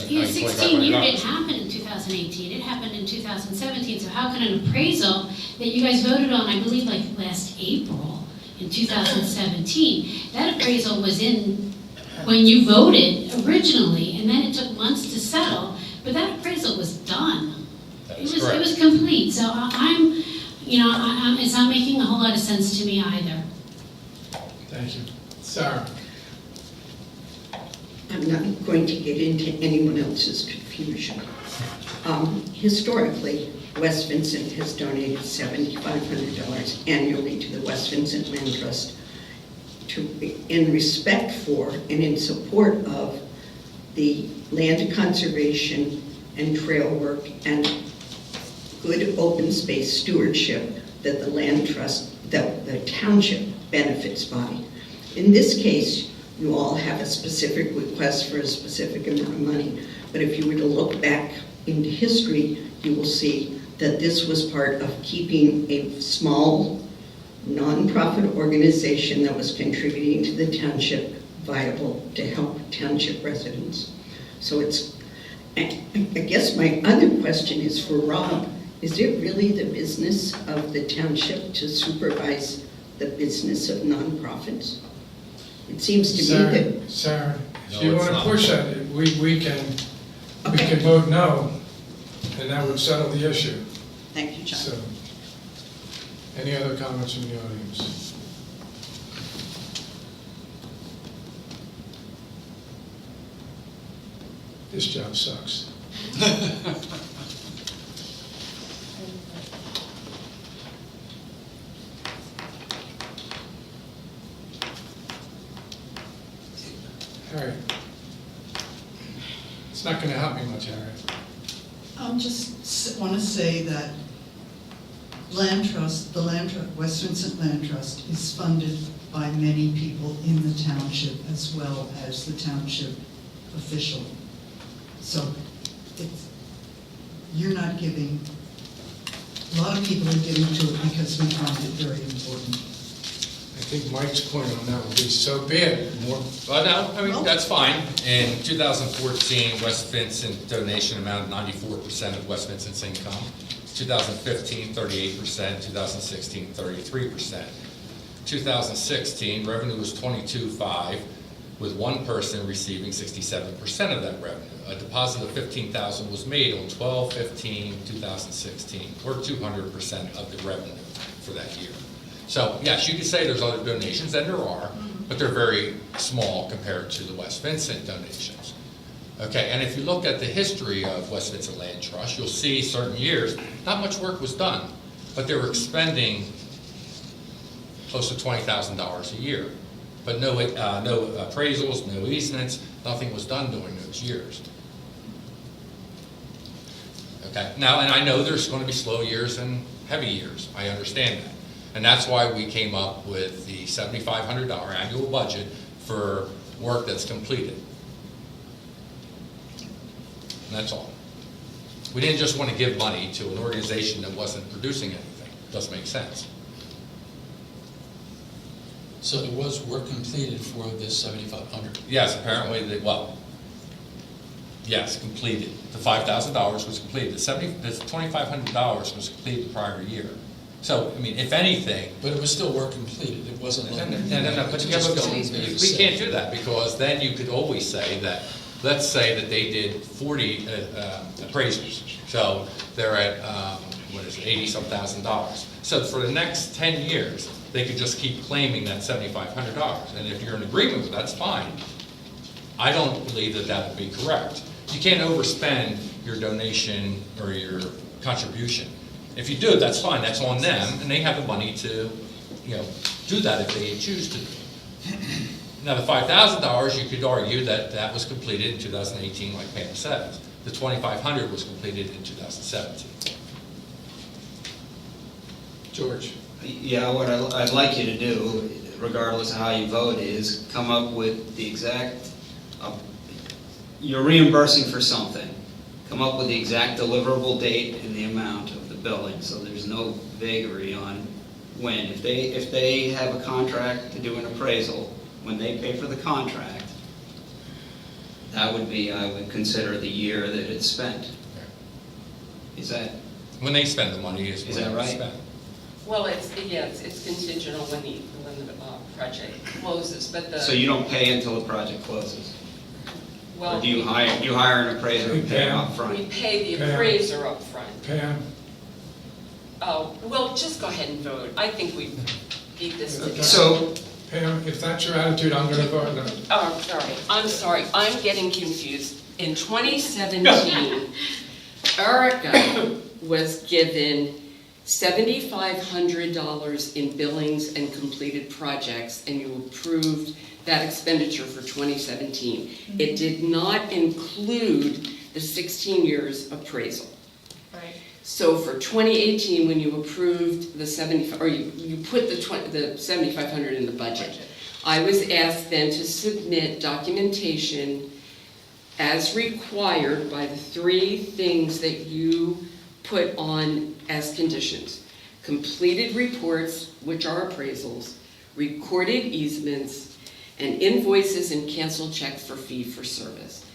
Yeah, 16-year didn't $2,500. happen in 2018, it happened in 2017, so how can an appraisal that you guys voted on, I believe like last April in 2017, that appraisal was in when you voted originally, and then it took months to settle, but that appraisal was done. That It is was, it correct. was complete, so I'm, you know, it's not making a whole lot of sense to me either. Thank you. Sarah? I'm not going to get into anyone else's confusion. Historically, West Vincent has donated $7,500 annually to the West Vincent Land Trust in respect for and in support of the land conservation and trail work and good open space stewardship that the land trust, that the township benefits by. In this case, you all have a specific request for a specific amount of money, but if you were to look back into history, you will see that this was part of keeping a small nonprofit organization that was contributing to the township viable to help township residents. So it's, I guess my other question is for Rob, is it really the business of the township to supervise the business of nonprofits? It seems to me that... Sarah, No, if you it's want to not. push that, we can vote no, and that would settle the issue. Thank you, John. So, any other comments from the audience? This job sucks. All right. It's not going to help me much, Harriet. Just want to say that Land Trust, West Vincent Land Trust is funded by many people in the township as well as the township official. So you're not giving, a lot of people are giving to it because we find it very important. I think Mike's point on that would be so bad. More, Well, no, I mean, that's fine. In 2014, West Vincent donation amounted 94% of West Vincent's income. 2015, 38%. 2016, 33%. 2016, revenue was 22.5, with one person receiving 67% of that revenue. A deposit of $15,000 was made on 12/15/2016, or 200% of the revenue for that year. So, yes, you could say there's other donations, and there are, but they're very small compared to the West Vincent donations. Okay, and if you look at the history of West Vincent Land Trust, you'll see certain years, not much work was done, but they were expending close to $20,000 a year. But no appraisals, no easements, nothing was done during those years. Okay, now, and I know there's going to be slow years and heavy years, I understand that. And that's why we came up with the $7,500 annual budget for work that's completed. And that's all. We didn't just want to give money to an organization that wasn't producing anything. Doesn't make sense. So there was work completed for this 7,500. Yes, apparently, yes, completed. The $5,000 was completed. The $2,500 was completed the prior year. So, I mean, if anything. But it was still work completed, it wasn't like. No, but we can't do that, because then you could always say that, let's say that they did 40 appraisals. So they're at, $80-some thousand. So for the next 10 years, they could just keep claiming that $7,500. And if you're in agreement with that, that's fine. I don't believe that that would be correct. You can't overspend your donation or your contribution. If you do, that's fine, that's on them, and they have the money to, do that if they choose to. Now, the $5,000, you could argue that that was completed in 2018, like Pam said. The $2,500 was completed in 2017. George? Yeah, what I'd like you to do, regardless of how you vote, is come up with the exact, you're reimbursing for something. Come up with the exact deliverable date and the amount of the billing, so there's no vagary on when. If they have a contract to do an appraisal, when they pay for the contract, that would be, I would consider the year that it's spent. Is that? When they spend the money is Is when that it's right? spent. Well, it's contingent on when the project closes, but the. So you don't pay until the project closes? Well, Or do you hire an appraiser and pay them up We front? pay the Pam. appraiser up front. Pam, Oh, well, just go ahead and vote. I think we beat this to death. So, Pam, if that's your attitude, I'm gonna vote no. Oh, I'm sorry, I'm getting confused. In 2017, Erica was given $7,500 in billings and completed projects, and you approved that expenditure for 2017. It did not include the 16 years appraisal. Right. So for 2018, when you approved the you put the 7,500 in the budget, I was asked then to submit documentation as required by the three things that you put on as conditions. Completed reports, which are appraisals, recorded easements, and invoices and canceled checks for fee for service.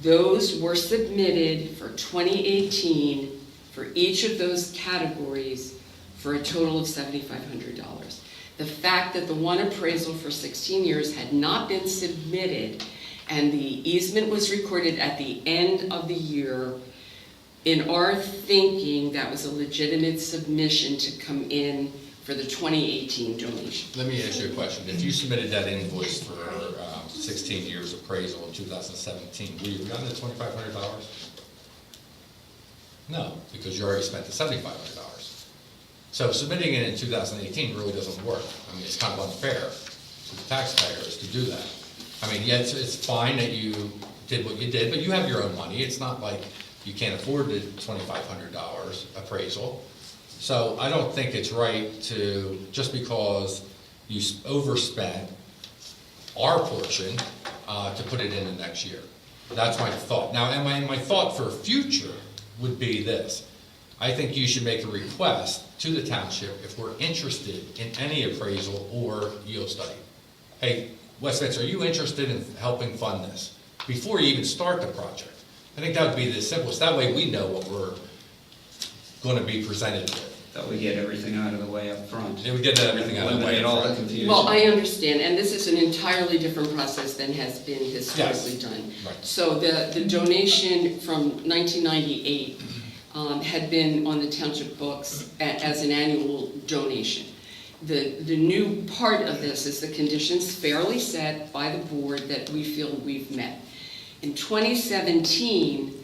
Those were submitted for 2018 for each of those categories for a total of $7,500. The fact that the one appraisal for 16 years had not been submitted and the easement was recorded at the end of the year, in our thinking, that was a legitimate submission to come in for the 2018 donation. Let me ask you a question. If you submitted that invoice for 16 years appraisal in 2017, were you done the $2,500? No, because you already spent the $7,500. So submitting it in 2018 really doesn't work. I mean, it's kind of unfair to the taxpayers to do that. I mean, yeah, it's fine that you did what you did, but you have your own money. It's not like you can't afford the $2,500 appraisal. So I don't think it's right to, just because you overspent our portion, to put it in the next year. That's my thought. Now, and my thought for future would be this. I think you should make a request to the township if we're interested in any appraisal or yield study. Hey, Westminster, are you interested in helping fund this? Before you even start the project. I think that would be the simplest. That way we know what we're going to be presented with. that we get everything out of the way up front. Yeah, we get everything out of the way Eliminate up all front. the confusion. Well, I understand, and this is an entirely different process than has been historically done. Right. So the donation from 1998 had been on the township books as an annual donation. The new part of this is the conditions fairly set by the board that we feel we've met. In 2017,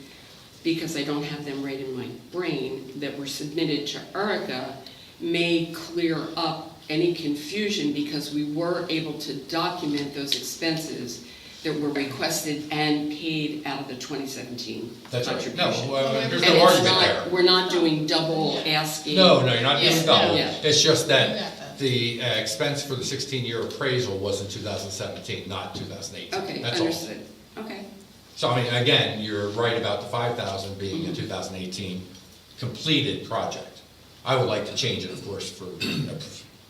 because I don't have them right in my brain, that were submitted to Erica, may clear up any confusion because we were able to document those expenses that were requested and paid out of the 2017 That's right. contribution. No, well, there's And no it's argument not, there. we're not doing double asking. No, you're not doing Yeah, double. yeah. It's just that the expense for the 16-year appraisal was in 2017, not 2018. Okay, That's all. understood. Okay. So, I mean, again, you're right about the 5,000 being a 2018 completed project. I would like to change it, of course, for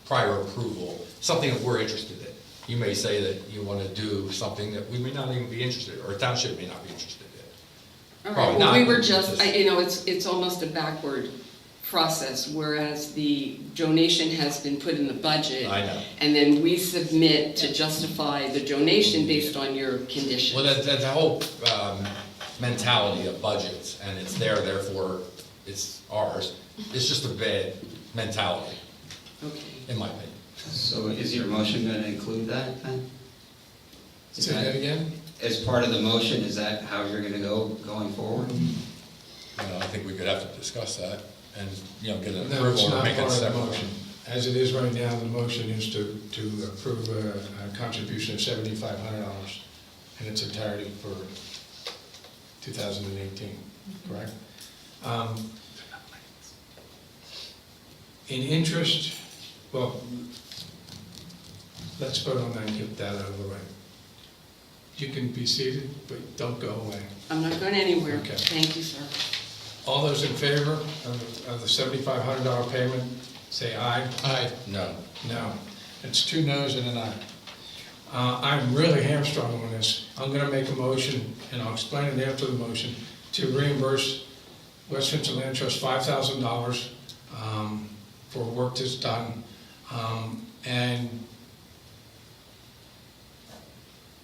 prior approval, something that we're interested in. You may say that you want to do something that we may not even be interested in, or a township may not be interested in. All Probably right, well, not, we were but just, it's almost a backward process, whereas the donation has been put in the budget. I know. And then we submit to justify the donation based on your conditions. Well, that's the whole mentality of budgets, and it's there, therefore it's ours. It's just a bad mentality, Okay. in my opinion. So is your motion going to include that then? Is Say that again? As part of the motion, is that how you're going to go going forward? I think we could have to discuss that and, get an No, it's approval or not make it part of the separate. motion. As it is right now, the motion is to approve a contribution of $7,500 in its entirety for 2018, correct? In interest, well, let's vote on that and get that out of the way. You can be seated, but don't go away. I'm not going anywhere. Okay. Thank you, sir. All those in favor of the $7,500 payment, say aye. Aye. No. No. It's 2 noes and an aye. I'm really hamstrung on this. I'm gonna make a motion, and I'll explain it after the motion, to reimburse West Vincent Land Trust $5,000 for work that's done. And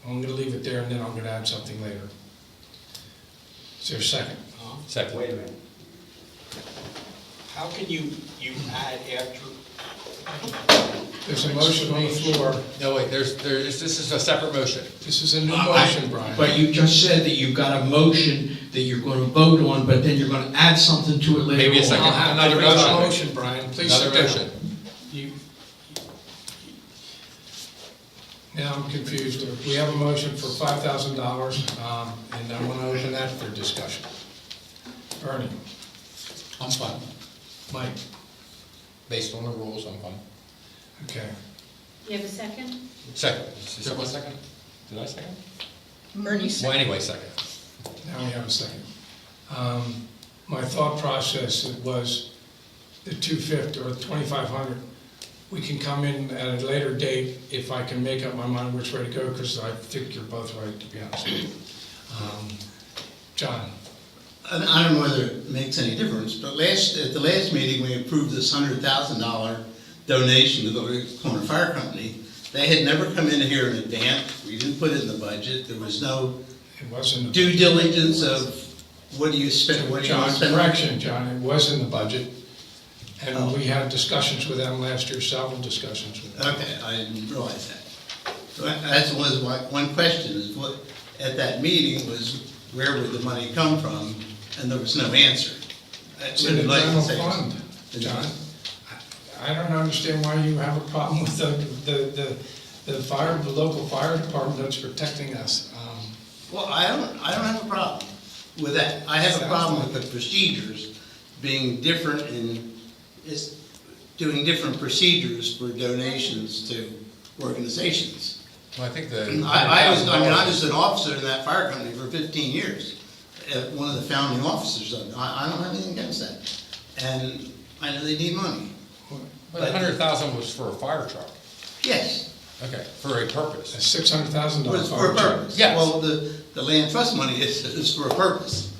I'm gonna leave it there, and then I'm gonna add something later. Is there a second? Second. Wait a minute. How can you add after? There's a motion on the floor. No, wait, this is a separate motion. This is a new motion, Brian. But you just said that you've got a motion that you're going to vote on, but then you're going to add something to it later on. Maybe a second. Another Another motion. motion, Brian, please sit Another down. motion. Now I'm confused. We have a motion for $5,000, and I want to open that for discussion. Ernie, I'm fine. Mike, Based on the rules, I'm fine. okay. You have a second? Second. Is there one second? Did I second? Ernie Well, second. anyway, second. Now we have a second. My thought process was the 250 or 2,500. We can come in at a later date if I can make up my mind which way to go, because I think you're both right, to be honest with you. John? I don't know whether it makes any difference, but at the last meeting, we approved this $100,000 donation to the Williams Corner Fire Company. They had never come in here in advance. We didn't put it in the budget. There was no due diligence of what do you spend, what do you want to John, spend. correction, John, it was in the budget, and we had discussions with them last year, several discussions with them. Okay, I didn't realize that. So that was one question, is what, at that meeting, was where would the money come from? And there was no answer. It's in the general fund, John. I don't understand why you have a problem with the local fire department that's protecting us. Well, I don't have a problem with that. I have a problem with the procedures being different and doing different procedures for donations to organizations. Well, I think the. I was an officer in that fire company for 15 years. One of the founding officers of it. I don't have anything against that. And I know they need money. But $100,000 was for a fire truck. Yes. Okay, for a purpose. A $600,000 It's for a purpose. Yes. Well, the land trust money is for a purpose.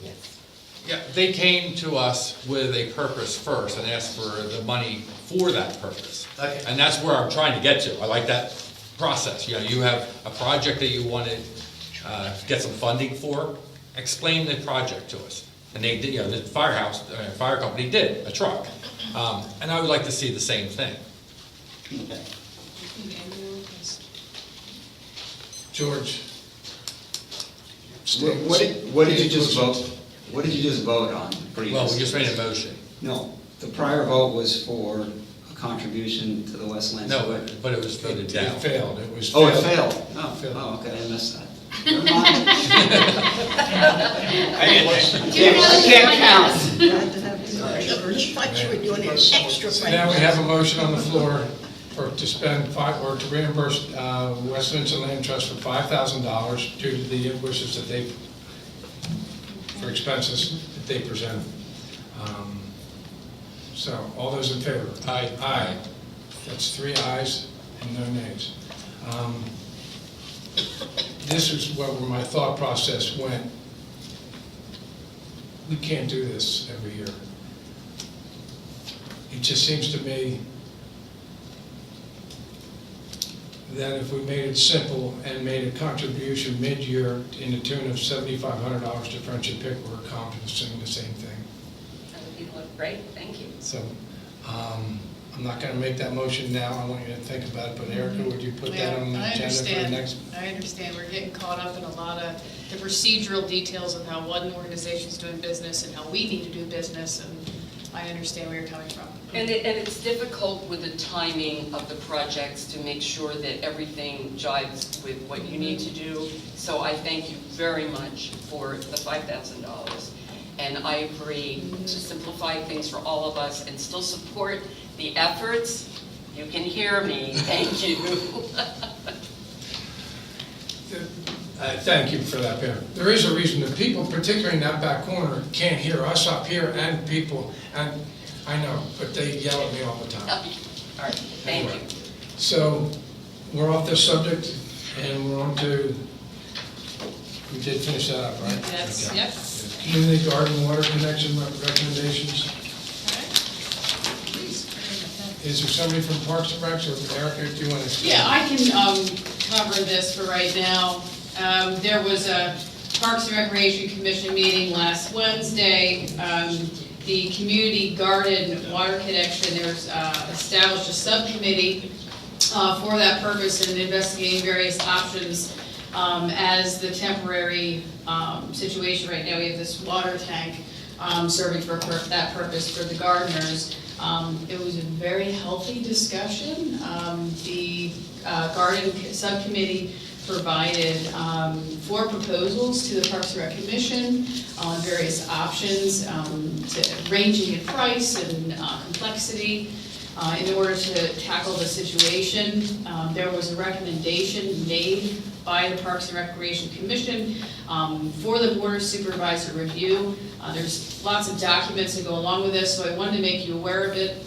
Yeah, they came to us with a purpose first and asked for the money for that purpose. Okay. And that's where I'm trying to get to. I like that process. You have a project that you want to get some funding for, explain the project to us. And they did, the fire company did, a truck. And I would like to see the same thing. Okay. George? What did you just vote? What did you just vote on previously? Well, we just made a motion. No, the prior vote was for a contribution to the West Lansing. No, but it was voted down. It failed. It was Oh, it failed. failed? Oh, okay, I missed that. George, I thought you were doing an extra. So now we have a motion on the floor to reimburse West Vincent Land Trust for $5,000 due to the invoices for expenses that they presented. So, all those in favor? Aye. Aye. That's 3 ayes and no nays. This is where my thought process went. We can't do this every year. It just seems to me that if we made it simple and made a contribution mid-year in the tune of $7,500 to Friendship Pick, we're accomplishing the same thing. That would be great, thank you. So, I'm not gonna make that motion now, I want you to think about it, but Erica, would you put that on the I agenda for the understand. next? I understand, we're getting caught up in a lot of the procedural details of how one organization's doing business and how we need to do business, and I understand where you're coming from. And it's difficult with the timing of the projects to make sure that everything jives with what you need to do. So I thank you very much for the $5,000. And I agree to simplify things for all of us and still support the efforts. You can hear me, thank you. Thank you for that, Pam. There is a reason that people, particularly in that back corner, can't hear us up here and people, and I know, but they yell at me all the time. All right, thank you. So, we're off this subject, and we're on to, we did finish that up, right? That's, Okay. yep. Community garden water connection recommendations. Is there somebody from Parks and Recs, or Erica, do you want to? Yeah, I can cover this for right now. There was a Parks and Recreation Commission meeting last Wednesday. The community garden water connection, there's established a subcommittee for that purpose and investigating various options as the temporary situation right now. We have this water tank serving for that purpose for the gardeners. It was a very healthy discussion. The garden subcommittee provided 4 proposals to the Parks and Rec Commission on various options, ranging in price and complexity. In order to tackle the situation, there was a recommendation made by the Parks and Recreation Commission for the Board of Supervisor review. There's lots of documents that go along with this, so I wanted to make you aware of it.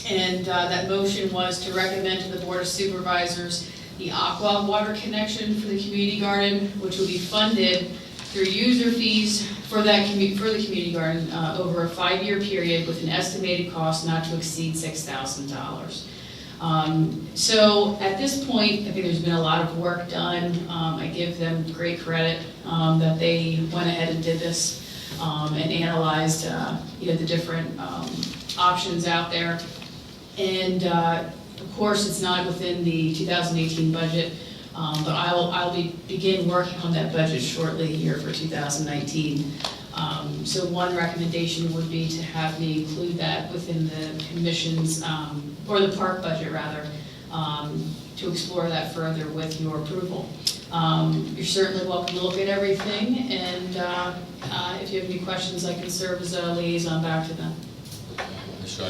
And that motion was to recommend to the Board of Supervisors the aqua water connection for the community garden, which will be funded through user fees for the community garden over a 5-year period with an estimated cost not to exceed $6,000. So at this point, I think there's been a lot of work done. I give them great credit that they went ahead and did this and analyzed the different options out there. And of course, it's not within the 2018 budget, but I'll begin working on that budget shortly here for 2019. So one recommendation would be to have me include that within the commission's, or the park budget rather, to explore that further with your approval. You're certainly welcome to look at everything, and if you have any questions, I can serve as a liaison back to them.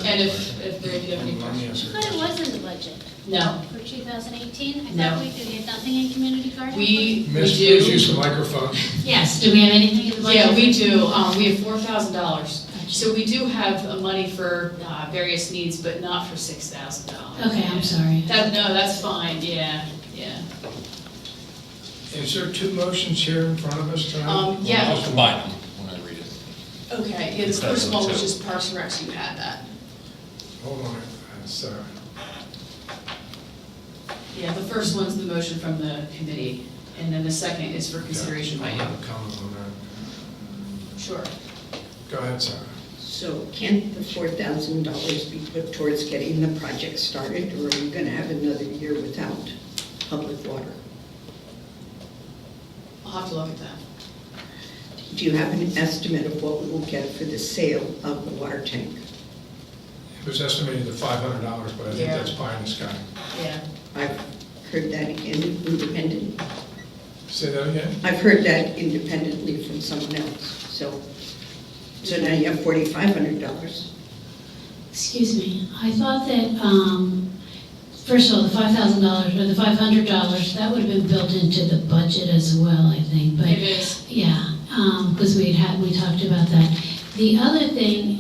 And if you have any questions. I thought it was in the budget. No. For 2018? I No. thought we had nothing in community garden? We Miss, do. please use the microphone. Yes, do we have anything in the budget? Yeah, we do. We have $4,000. So we do have money for various needs, but not for $6,000. Okay, I'm sorry. No, that's fine, yeah. Is there 2 motions here in front of us tonight? Yeah. I'll combine them when I read it. Okay, yeah, the first one was just Parks and Recs, you had that. Hold on, Yeah, the first one's the motion from the committee, and then the second is for consideration by I you. have a comment on that. Sure. Go ahead, Sarah. So can't the $4,000 be put towards getting the project started, or are we going to have another year without public water? I'll have to look at that. Do you have an estimate of what we will get for the sale of the water tank? It was estimated at $500, but I think Yeah. that's pie in the sky. Yeah. I've heard that independently. Say that again? I've heard that independently from someone else. So now you have $4,500. Excuse me, I thought that, first of all, the $5,000 or the $500, that would have been built into the budget as well, I think, but. It is. Yeah, because we talked about that. The other thing,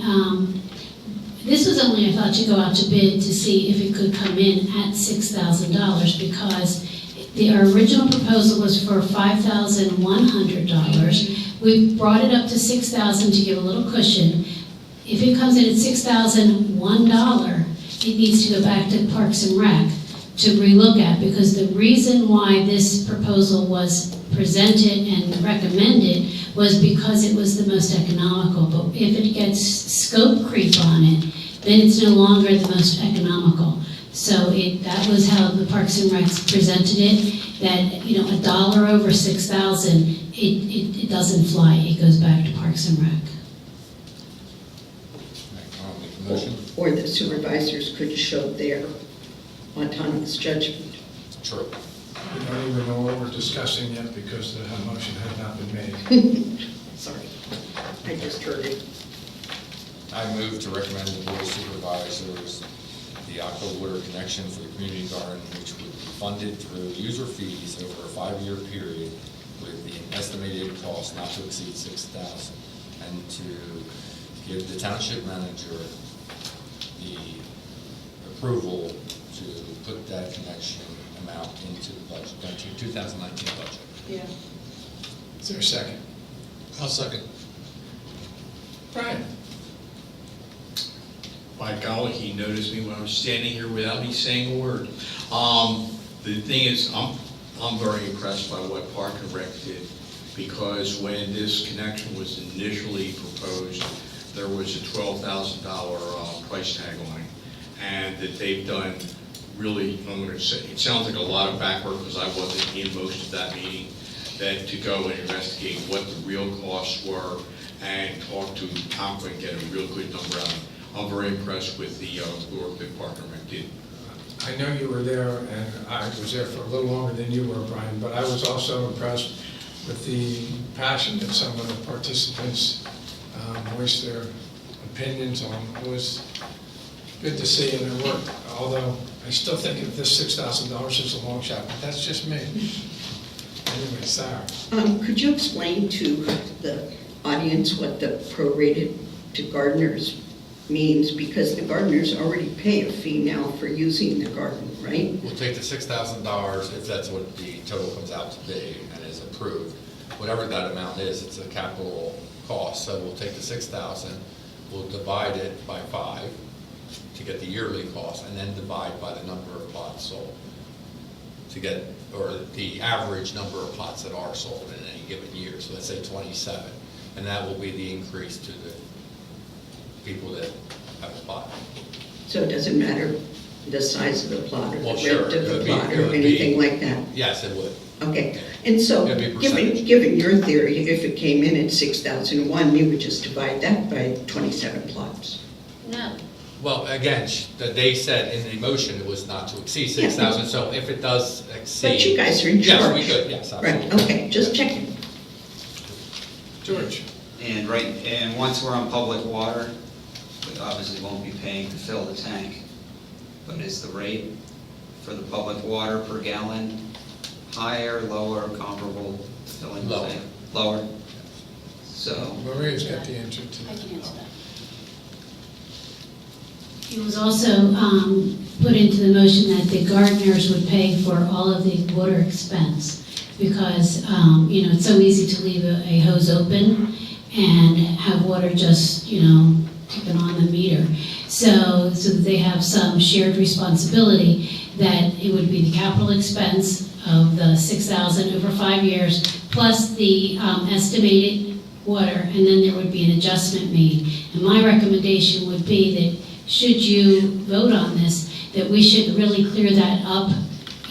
this was only, I thought, to go out to bid to see if it could come in at $6,000, because the original proposal was for $5,100. We brought it up to $6,000 to give a little cushion. If it comes in at $6,001, it needs to go back to Parks and Rec to relook at, because the reason why this proposal was presented and recommended was because it was the most economical. But if it gets scope creep on it, then it's no longer the most economical. So that was how the Parks and Recs presented it, that, you know, $1 over 6,000, it doesn't fly, it goes back to Parks and Rec. I'll make a motion. Or the supervisors could show their autonomous judgment. True. We don't even know what we're discussing yet because the motion had not been made. Sorry, I just heard it. I move to recommend the Board of Supervisors the Aqua Water connection for the community garden, which would be funded through user fees over a 5-year period with the estimated cost not to exceed $6,000, and to give the township manager the approval to put that connection amount into the budget, into 2019 budget. Yeah. Is there a second? I'll second. Brian? By golly, he noticed me when I was standing here without me saying a word. The thing is, I'm very impressed by what Park and Rec did, because when this connection was initially proposed, there was a $12,000 price tag on it, and that they've done really, I'm going to say, it sounds like a lot of back work, because I wasn't in most of that meeting, that to go and investigate what the real costs were and talk to Concord and get a real good number out of it. I'm very impressed with the work that Park and Rec did. I know you were there, and I was there for a little longer than you were, Brian, but I was also impressed with the passion that some of the participants voiced their opinions on. It was good to see in their work, although I still think that this $6,000 is a long shot, but that's just me. Anyway, Sarah. Could you explain to the audience what the prorated to gardeners means? Because the gardeners already pay a fee now for using the garden, right? We'll take the $6,000, if that's what the total comes out to be and is approved. Whatever that amount is, it's a capital cost, so we'll take the $6,000, we'll divide it by 5 to get the yearly cost, and then divide by the number of plots sold to get, or the average number of plots that are sold in any given year. So let's say 27, and that will be the increase to the people that have a plot. So it doesn't matter the size of the plot or the Well, rent sure, of it the would plot be- or it would anything be- like that? Yes, it would. Okay, and so, It'd be percentage. given your theory, if it came in at 6,001, you would just divide that by 27 plots. No. Well, again, they said in the motion it was not to exceed 6,000, so if it does exceed. But you guys are in charge. Yes, we could, yes, absolutely. Right, okay, just checking. George? And once we're on public water, we obviously won't be paying to fill the tank. But is the rate for the public water per gallon higher, lower, comparable to filling the Lower. tank? Lower. So, Maria's got the answer to I that. can answer that. It was also put into the motion that the gardeners would pay for all of the water expense, because, you know, it's so easy to leave a hose open and have water just, you know, ticking on the meter. So that they have some shared responsibility, that it would be the capital expense of the 6,000 over 5 years, plus the estimated water, and then there would be an adjustment made. And my recommendation would be that, should you vote on this, that we should really clear that up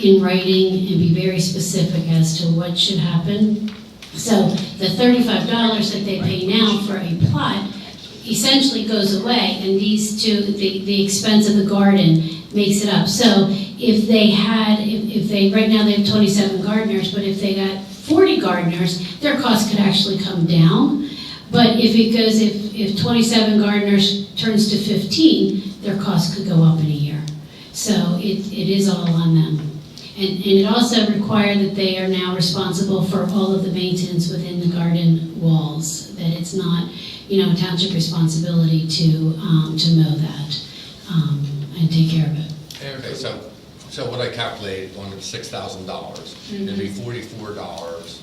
in writing and be very specific as to what should happen. So the $35 that they pay now for a plot essentially goes away, and these two, the expense of the garden makes it up. So if they had, right now they have 27 gardeners, but if they got 40 gardeners, their cost could actually come down. But if it goes, if 27 gardeners turns to 15, their cost could go up in a year. So it is all on them. And it also required that they are now responsible for all of the maintenance within the garden walls, that it's not township responsibility to mow that, and take care of it. Okay, so what I calculated on the $6,000, it'd be $44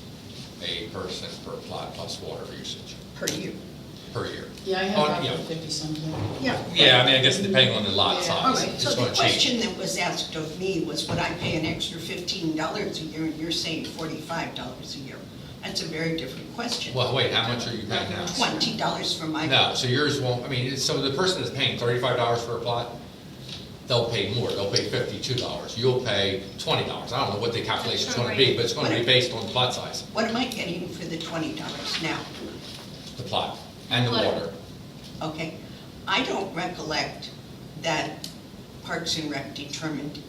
a person per plot plus water usage Per year. per year. Yeah, I Oh, have yeah. about 50-something. Yeah. Yeah, I mean, I guess depending on the lot Yeah. size. All right, it's so the gonna change. question that was asked of me was, would I pay an extra $15 a year, and you're saying $45 a year? That's a very different question. Well, wait, how much are you paying now? $20 for my. No, so yours won't, I mean, so the person that's paying $35 for a plot, they'll pay more, they'll pay $52. You'll pay $20. I don't know what the calculation's gonna be, but it's gonna be based on the plot size, What am I getting for the $20 now? the plot, and the water. Okay, I don't recollect that Parks and Rec determined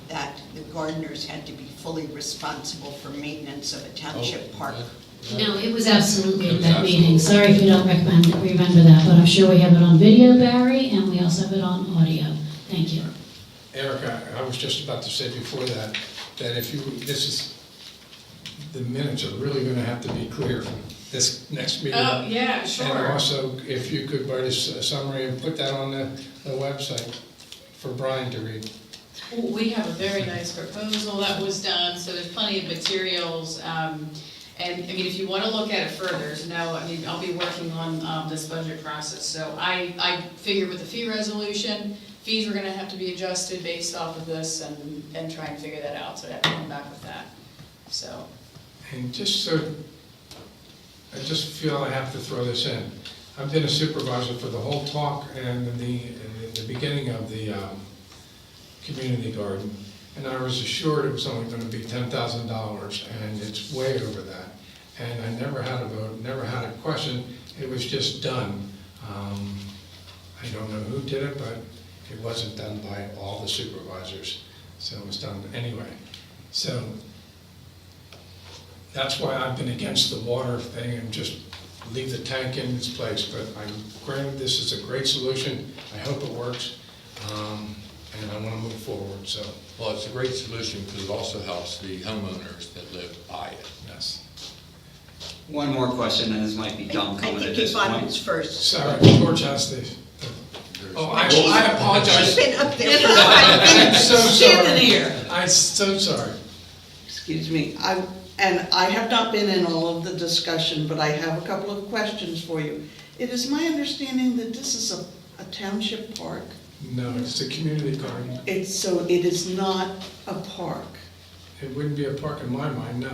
that the gardeners had to be fully responsible for maintenance of a township park. No, it was absolutely at that meeting. Sorry if you don't remember that, but I'm sure we have it on video, Barry, and we also have it on audio. Thank you. Erica, I was just about to say before that if you, the minutes are really gonna have to be clear for this next meeting. Oh, yeah, sure. And also, if you could write us a summary and put that on the website for Brian to read. We have a very nice proposal that was done, so there's plenty of materials. And, I mean, if you want to look at it further, I'll be working on this budget process. So I figured with the fee resolution, fees were going to have to be adjusted based off of this and try and figure that out. So I have to come back with that, so. And I just feel I have to throw this in. I've been a supervisor for the whole talk and the beginning of the community garden, and I was assured it was only going to be $10,000, and it's way over that. And I never had a vote, never had a question. It was just done. I don't know who did it, but it wasn't done by all the supervisors, so it was done anyway. So that's why I've been against the water thing and just leave the tank in its place. But I'm granted this is a great solution. I hope it works, and I want to move forward. So, Well, it's a great solution because it also helps the homeowners that live by it. yes. One more question, and this might be dumb I coming at think this Yvonne point. was first. Sorry, George has the. Oh, I apologize. She's been up there for 5 minutes. I'm so sorry. Standing here. I'm so sorry. Excuse me, and I have not been in all of the discussion, but I have a couple of questions for you. It is my understanding that this is a township park. No, it's a community garden. So it is not a park. It wouldn't be a park in my mind, no.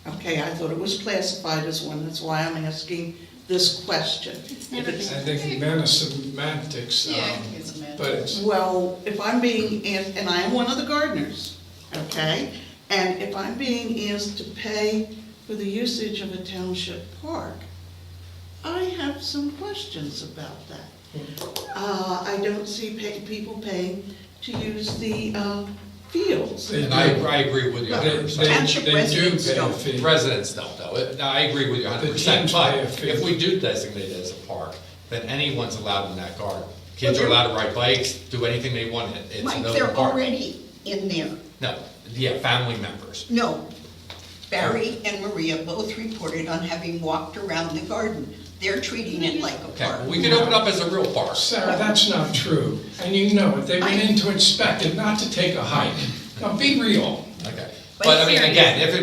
Okay, I thought it was classified as one, that's why I'm asking this question. I think man is semantics, Yeah, I think it's a man. but it's, Well, if I'm being asked, and I am one of the gardeners, okay? And if I'm being asked to pay for the usage of a township park, I have some questions about that. I don't see people paying to use the fields. And I agree with you they 100%. Township do residents pay a don't. fee. Residents don't though. I agree with you The 100%. teams But pay a fee. if we do designate it as a park, then anyone's allowed in that garden. Kids are allowed to ride bikes, do anything they want. It's an Mike, open they're park. already in there. No, yeah, family members. No. Barry and Maria both reported on having walked around the garden. They're treating it like a Okay, park. well, we could open up as a real park. Sarah, that's not true. And you know it. They've been in to inspect it, not to take a hike. Now, be real. Okay. But But I mean, serious. again, if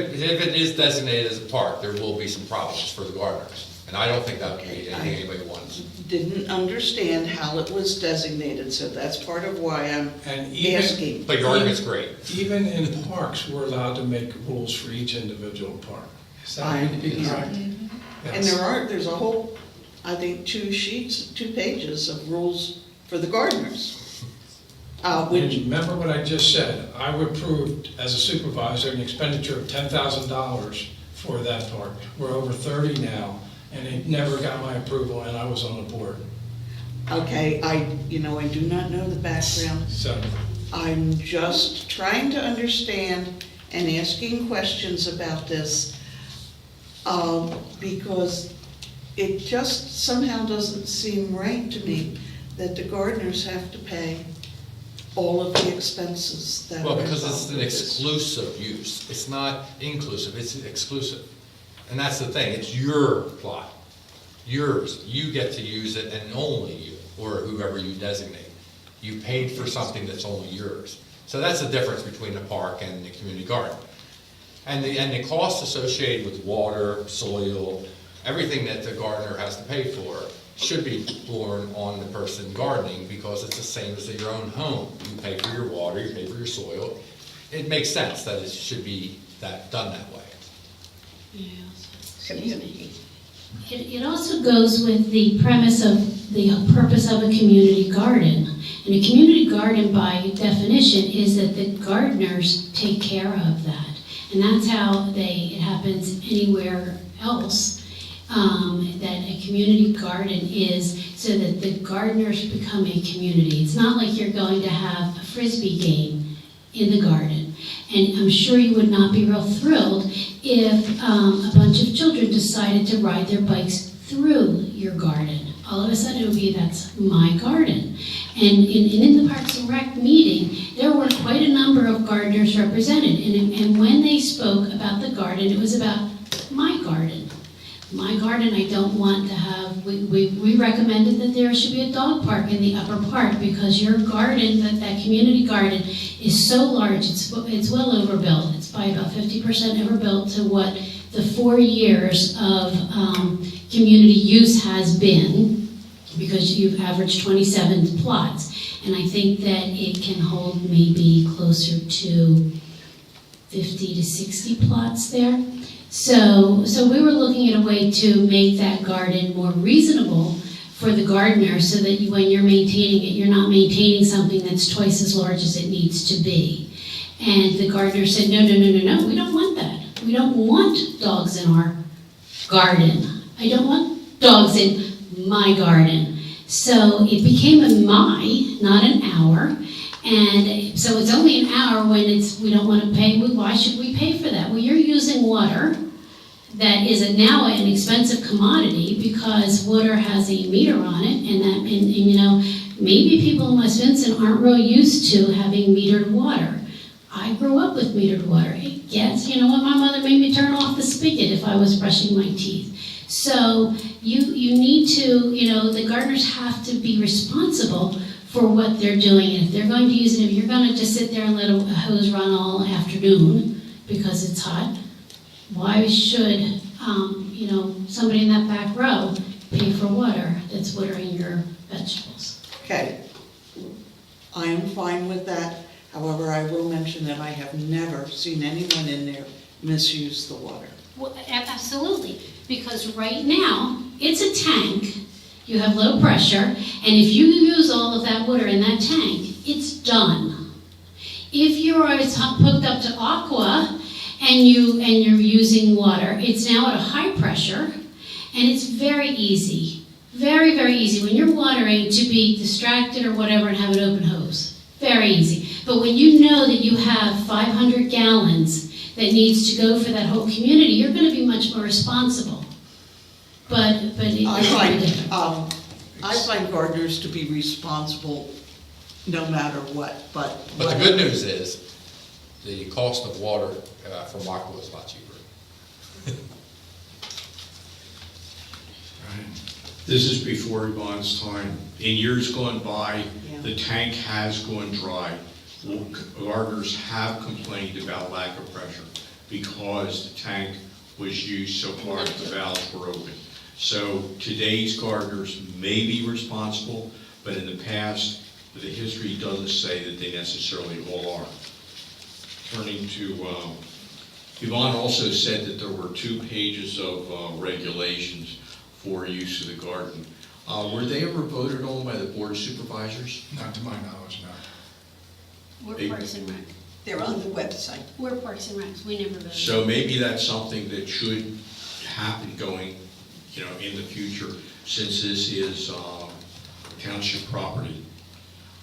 it is designated as a park, there will be some problems for the gardeners. And I don't think that would be anything anybody wants. Didn't understand how it was designated, so that's part of why I'm And even, asking. But your argument's great. even in parks, we're allowed to make rules for each individual park. Is that I- correct? And Yes. there's a whole, I think, 2 pages of rules for the gardeners. And Which, remember what I just said, I approved as a supervisor an expenditure of $10,000 for that park. We're over 30 now, and it never got my approval, and I was on the board. okay, I do not know the background. So, I'm just trying to understand and asking questions about this, because it just somehow doesn't seem right to me that the gardeners have to pay all of the expenses that are Well, involved because it's an with this. exclusive use. It's not inclusive, it's exclusive. And that's the thing, it's your plot. yours. You get to use it and only you, or whoever you designate. You paid for something that's only yours. So that's the difference between the park and the community garden. And the cost associated with water, soil, everything that the gardener has to pay for should be borne on the person gardening, because it's the same as your own home. You pay for your water, you pay for your soil. It makes sense that it should be done that way. Community. It also goes with the premise of the purpose of a community garden. And a community garden, by definition, is that the gardeners take care of that. And that's how it happens anywhere else. That a community garden is so that the gardeners become a community. It's not like you're going to have a Frisbee game in the garden. And I'm sure you would not be real thrilled if a bunch of children decided to ride their bikes through your garden. All of a sudden it would be, that's my garden. And in the Parks and Rec meeting, there were quite a number of gardeners represented. And when they spoke about the garden, it was about my garden. My garden, I don't want to have, we recommended that there should be a dog park in the upper part, because your garden, that community garden, is so large, it's well overbuilt. It's by about 50% overbuilt to what the 4 years of community use has been, because you've averaged 27 plots. And I think that it can hold maybe closer to 50 to 60 plots there. So we were looking at a way to make that garden more reasonable for the gardener, so that when you're maintaining it, you're not maintaining something that's twice as large as it needs to be. And the gardener said, no, we don't want that. We don't want dogs in our garden. I don't want dogs in my garden. So it became a my, not an our. And so it's only an hour when we don't want to pay. Why should we pay for that? Well, you're using water that is now an expensive commodity, because water has a meter on it, and you know, maybe people in West Vincent aren't real used to having metered water. I grew up with metered water. It gets, you know what, my mother made me turn off the spigot if I was brushing my teeth. So you need to, you know, the gardeners have to be responsible for what they're doing. And if they're going to use it, if you're going to just sit there and let a hose run all afternoon because it's hot, why should, you know, somebody in that back row pay for water that's watering your vegetables? Okay, I am fine with that. However, I will mention that I have never seen anyone in there misuse the water. Well, absolutely, because right now, it's a tank, you have low pressure, and if you use all of that water in that tank, it's done. If you are hooked up to Aqua and you're using water, it's now at a high pressure, and it's very easy, very, very easy when you're watering to be distracted or whatever and have an open hose. Very easy. But when you know that you have 500 gallons that needs to go for that whole community, you're going to be much more responsible. But I find gardeners to be responsible no matter what, but. But the good news is, the cost of water from Aqua is a lot cheaper. This is before Yvonne's time. In years gone by, the tank has gone dry. Gardeners have complained about lack of pressure because the tank was used so hard the valves were open. So today's gardeners may be responsible, but in the past, the history doesn't say that they necessarily all are. Turning to, Yvonne also said that there were 2 pages of regulations for use of the garden. Were they ever voted on by the board of supervisors? Not to my knowledge, no. We're Parks and Rec. They're on the website. We're Parks and Recs, we never voted. So maybe that's something that should happen going, you know, in the future, since this is township property.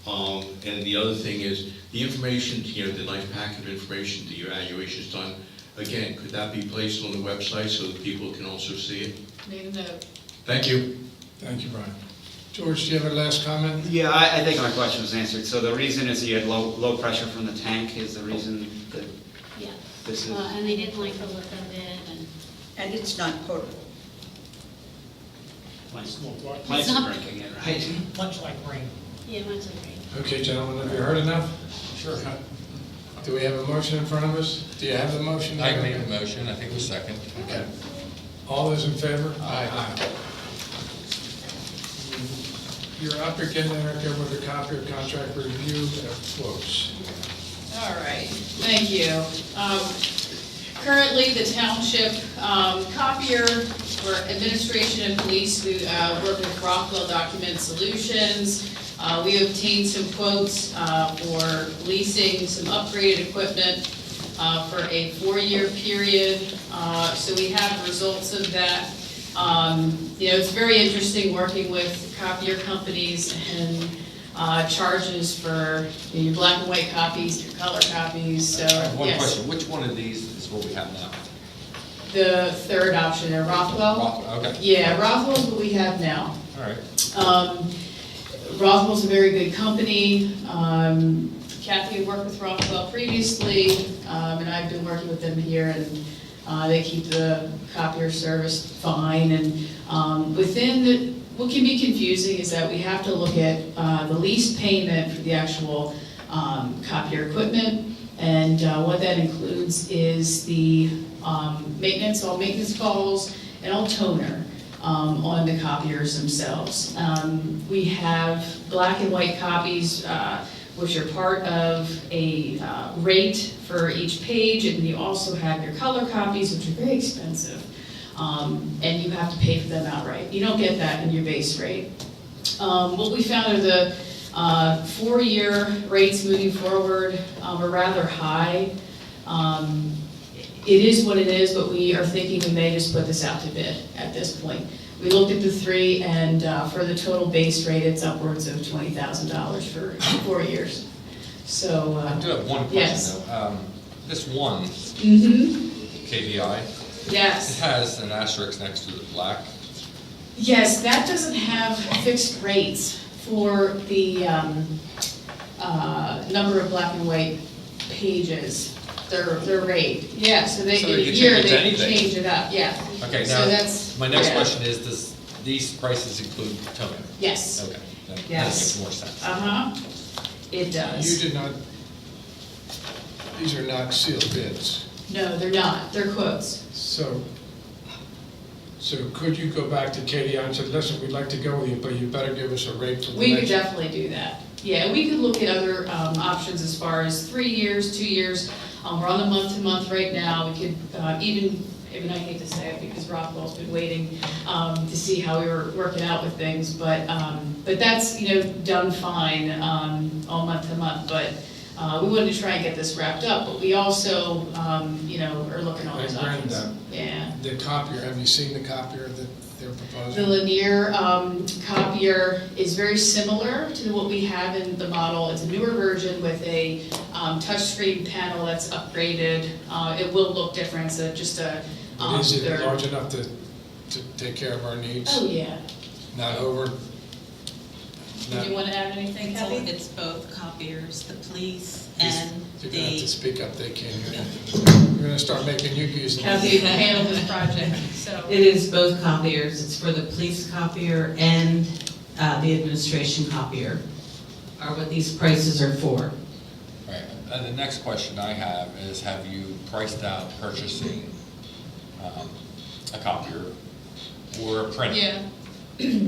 And the other thing is, the information, you know, the nice packet of information, the evaluation is done, again, could that be placed on the website so that people can also see it? Made a note. Thank you. Thank you, Brian. George, do you have a last comment? Yeah, I think my question was answered. So the reason is you had low pressure from the tank is the reason that Yeah. this is... And they didn't like the look of it, And it's not potable. Plants are drinking it, right? Much like rain. Yeah, much like rain. Okay, gentlemen, have you heard enough? Sure. Do we have a motion in front of us? Do you have the motion? I made the motion, I think it was second. Okay. All those in favor? Aye. You're up again, Erica, with the copier contract review of quotes. All right, thank you. Currently, the township copier for administration and police, we work with Rockwell Document Solutions. We obtained some quotes for leasing some upgraded equipment for a 4-year period. So we have results of that. It's very interesting working with copier companies and charges for your black and white copies, your color copies, so, I have one yes. question, which one of these is what we have now? The third option there, Rothwell? Rothwell, okay. Yeah, Rothwell's what we have now. All right. Rothwell's a very good company. Kathy had worked with Rothwell previously, and I've been working with them here, and they keep the copier service fine. And what can be confusing is that we have to look at the lease payment for the actual copier equipment, and what that includes is the maintenance, all maintenance calls, and all toner on the copiers themselves. We have black and white copies, which are part of a rate for each page, and you also have your color copies, which are very expensive, and you have to pay for them outright. You don't get that in your base rate. What we found are the 4-year rates moving forward are rather high. It is what it is, but we are thinking we may just put this out to bid at this point. We looked at the 3, and for the total base rate, it's upwards of $20,000 for 4 years. So, I do have one yes. question though. This one, Mm-hmm. KVI, it Yes. has an asterisk next to the black. Yes, that doesn't have fixed rates for the number of black and white pages. Their rate, yeah, so they, So in they a can year, change it to they can anything. change it up, yeah. Okay, So now, that's, my next yeah. question is, does these prices include toner? Yes. Okay, that Yes. makes more sense. Uh-huh, it does. You did not, these are not sealed bids. No, they're not, they're quotes. So could you go back to Katie and say, listen, we'd like to go with you, but you better give us a rate for the We could next. definitely do that. Yeah, we could look at other options as far as 3 years, 2 years. We're on the month-to-month right now. We could even I hate to say it because Rockwell's been waiting to see how we were working out with things, but that's, done fine all month to month. But we wanted to try and get this wrapped up, but we also, are looking at all those And options. Brenda, Yeah. the copier, have you seen the copier that they're The proposing? Linear copier is very similar to what we have in the model. It's a newer version with a touchscreen panel that's upgraded. It will look different, so just a... Is it they're- large enough to take care of our needs? Oh, yeah. Not over? Did you want to add anything, Kathy? It's both copiers, the police and You're gonna have to the, speak up, they can't hear you. We're gonna start making you use. Kathy handled this project, so... it is both copiers. It's for the police copier and the administration copier are what these prices are for. Right, and the next question I have is, have you priced out purchasing a copier or a printer? Yeah.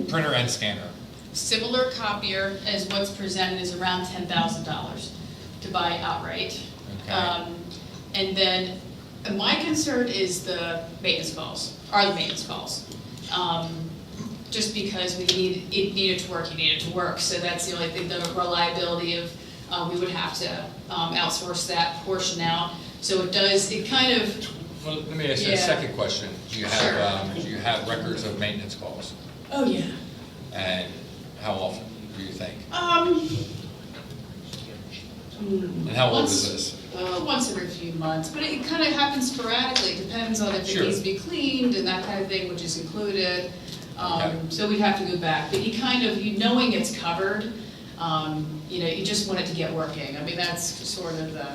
Printer and scanner. Similar copier as what's presented is around $10,000 to buy outright. Okay. And then my concern is the maintenance calls, just because you need it to work, so that's the only thing, the reliability of, we would have to outsource that portion out. So it kind of, Well, let me ask you a Yeah. second question. Do you have records of maintenance calls? oh, yeah. And how often do you think? And how old is this? Once every few months, but it kind of happens sporadically. It depends on if Sure. it needs to be cleaned and that kind of thing, which is included. Okay. So we'd have to go back. But knowing it's covered, you just want it to get working. I mean, that's sort of the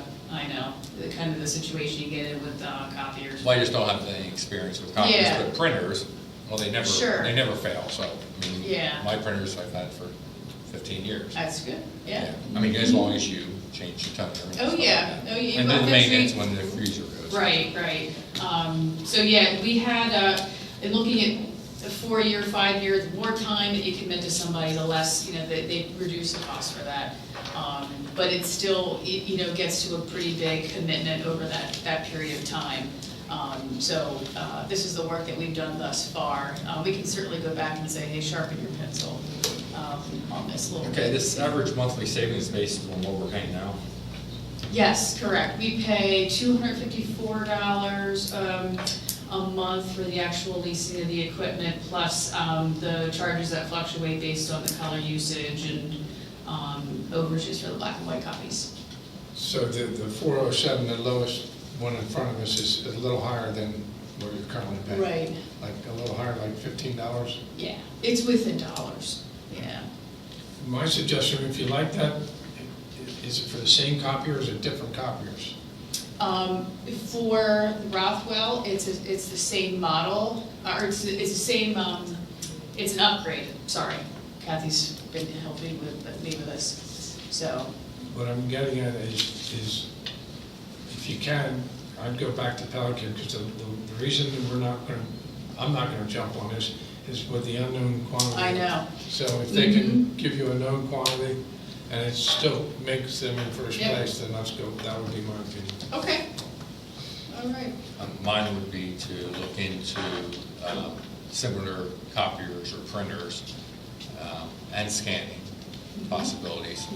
kind of the situation you get in with copiers. Well, I just don't have any experience with copiers, Yeah. but printers, Well, they never, Sure. they never fail, so, I mean, Yeah. my printers I've had for 15 years. That's good, yeah. I mean, as long as you change the toner. and Oh, stuff yeah. like that. Oh, yeah. And Well, then the that's maintenance great. when the freezer goes. Right, right. So, yeah, we had, in looking at a 4-year, 5-year, the more time that you commit to somebody, the less, they reduce the cost for that. But it still, gets to a pretty big commitment over that period of time. So this is the work that we've done thus far. We can certainly go back and say, hey, sharpen your pencil on this a little bit. Okay, this average monthly savings based on what we're paying now. Yes, correct. We pay $254 a month for the actual leasing of the equipment, plus the charges that fluctuate based on the color usage and overages for the black and white copies. So the 407, the lowest one in front of us is a little higher than what you're currently paying. Right. Like a little higher, like $15? Yeah, it's within dollars, yeah. My suggestion, if you like that, is it for the same copier or is it different copiers? For Rothwell, it's the same model, or it's the same, it's an upgrade, sorry. Kathy's been helping me with this, so. What I'm getting at is if you can, I'd go back to Pelican, because the reason that I'm not gonna jump on this is with the unknown quantity. I know. So if they can give you a known quantity, and it still makes them in first Yep. place, then let's go, that would be my opinion. Okay, all right. Mine would be to look into similar copiers or printers and scanning possibilities,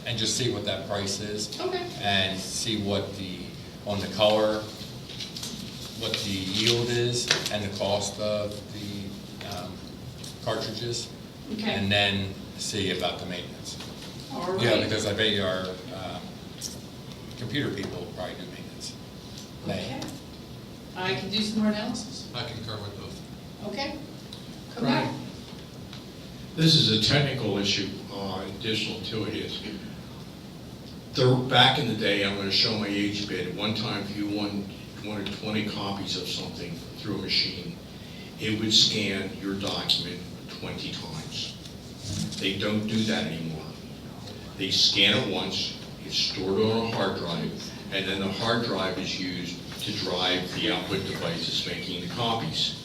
and just see what that price is. Okay. And see what on the color, what the yield is and the cost of the cartridges. Okay. And then see about the maintenance. All right. Yeah, because I bet you our computer people will probably do maintenance. Okay. I can do some more analysis. I concur with both. Okay. Come back. This is a technical issue, additional to it is, back in the day, I'm gonna show my age a bit, one time if you wanted 20 copies of something through a machine, it would scan your document 20 times. They don't do that anymore. They scan it once, it's stored on a hard drive, and then the hard drive is used to drive the output devices making the copies.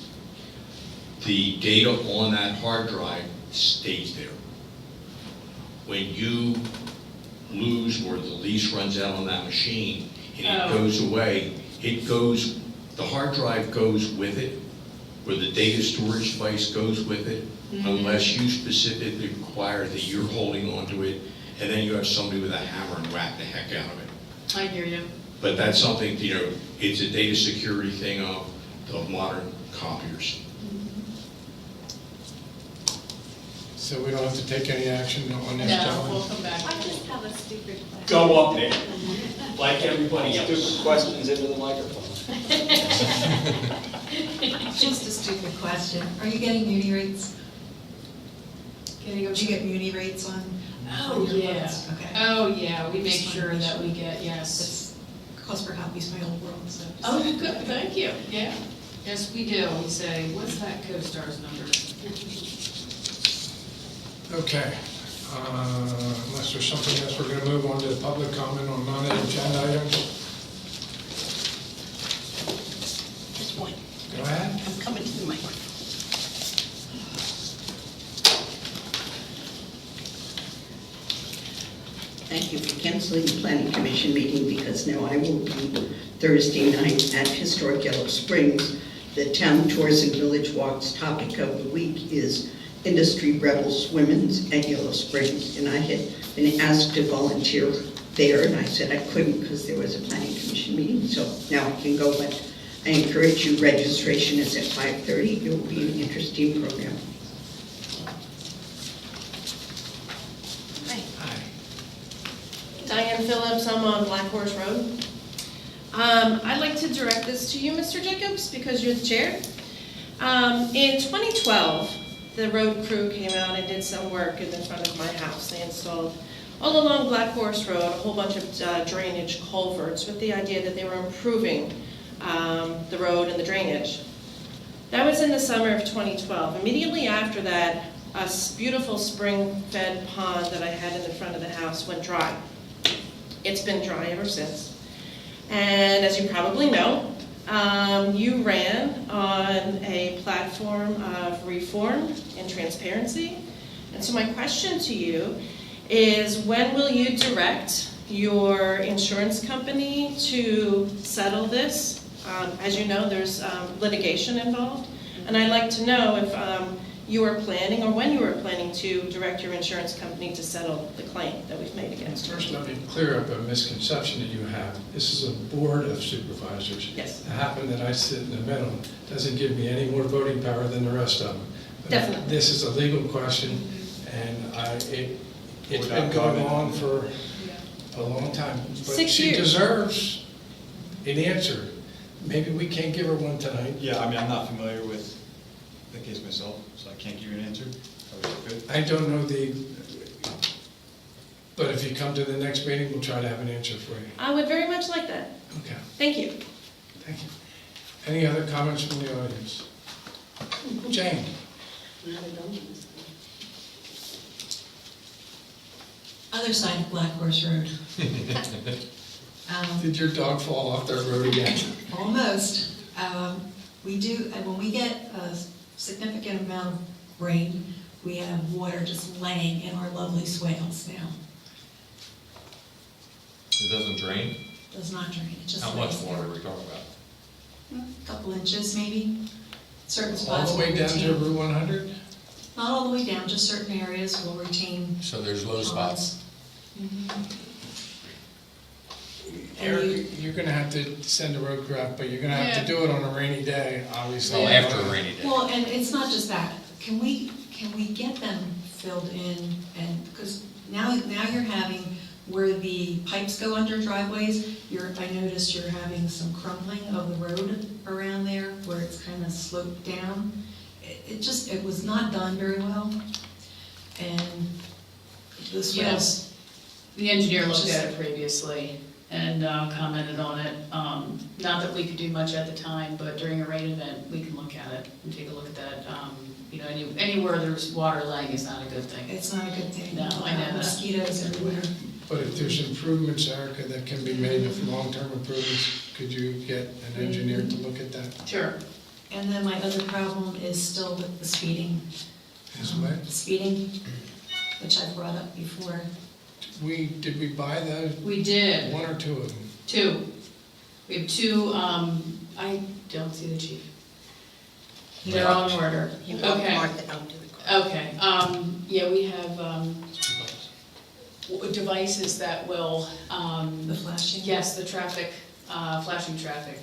The data on that hard drive stays there. When you lose or the lease runs out on that machine and it goes away, the hard drive goes with it, or the data storage device goes with it, unless you specifically require that you're holding onto it, and then you have somebody with a hammer and whack the heck out of it. I hear you. But that's something, it's a data security thing of modern copiers. So we don't have to take any action on this, No, gentlemen? we'll come back. I just have a stupid question. Go up there, like everybody else. Stupid questions into the microphone. Just a stupid question. Are you getting muni rates? Do you get muni rates on? Oh, on your yeah. loans? Okay. Oh, yeah, we make Just wanted sure to make that we get, yes. It's cost per copy's my old world, so. Oh, good, thank you, yeah. Yes, we do. We say, what's that CoStar's number? Okay, unless there's something else, we're gonna move on to public comment on non-agenda items. Just one. Go ahead. I'm coming to the microphone. Thank you for canceling the planning commission meeting, because now I will be Thursday night at Historic Yellow Springs. The Town Tours and Village Walks topic of the week is Industry Rebels Women's at Yellow Springs. And I had been asked to volunteer there, and I said I couldn't because there was a planning commission meeting. So now I can go, but I encourage you, registration is at 5:30. It will be an interesting program. Diane Phillips, I'm on Black Horse Road. I'd like to direct this to you, Mr. Jacobs, because you're the chair. In 2012, the road crew came out and did some work in the front of my house. They installed all along Black Horse Road a whole bunch of drainage culverts with the idea that they were improving the road and the drainage. That was in the summer of 2012. Immediately after that, a beautiful spring-fed pond that I had in the front of the house went dry. It's been dry ever since. And as you probably know, you ran on a platform of reform and transparency. And so my question to you is, when will you direct your insurance company to settle this? As you know, there's litigation involved. And I'd like to know if you are planning, or when you are planning to direct your insurance company to settle the claim that we've made against you. First, let me clear up a misconception that you have. This is a board of supervisors. Yes. It happened that I sit in the middle. Doesn't give me any more voting power than the rest of them. But Definitely. This is a legal question, and it's been going on for a long time. But 6 she years. deserves an answer. Maybe we can't give her one tonight. Yeah, I mean, I'm not familiar with the case myself, so I can't give you an answer. I wish I could. I don't know but if you come to the next meeting, we'll try to have an answer for you. I would very much like that. Okay, Thank you. thank you. Any other comments from the audience? Jane? Other side of Black Horse Road. Did your dog fall off that road again? Almost. We do, and when we get a significant amount of rain, we have water just laying in our lovely swales now. It doesn't drain? Does not drain, it just How lays much there. water are we talking about? A couple inches maybe. Certain All spots the will way down to retain. Route 100? Not all the way down, just certain areas will retain. So there's low spots. Eric, you're gonna have to send a road crew out, but you're gonna have to do it on a rainy day, obviously. Oh, after a rainy day. Well, and it's not just that. Can we get them filled in, and, because now you're having, where the pipes go under driveways, I noticed you're having some crumbling of the road around there, where it's kind of sloped down. It was not done very well, and the swales. The engineer looked at it previously and commented on it. Not that we could do much at the time, but during a rain event, we can look at it and take a look at that. You know, anywhere there's water laying is not a good thing. It's not a good thing. No, I know that. Mosquitoes everywhere. But if there's improvements, Erica, that can be made, if long-term improvements, could you get an engineer to look at that? Sure. And then my other problem is still with the speeding. Is what? Speeding, which I've brought up before. Did we buy those? We did. One or two of them? Two. We have two, I don't see the chief. They're on order. Okay. Okay, yeah, we have, devices that will, The flashing? yes, the traffic, flashing traffic,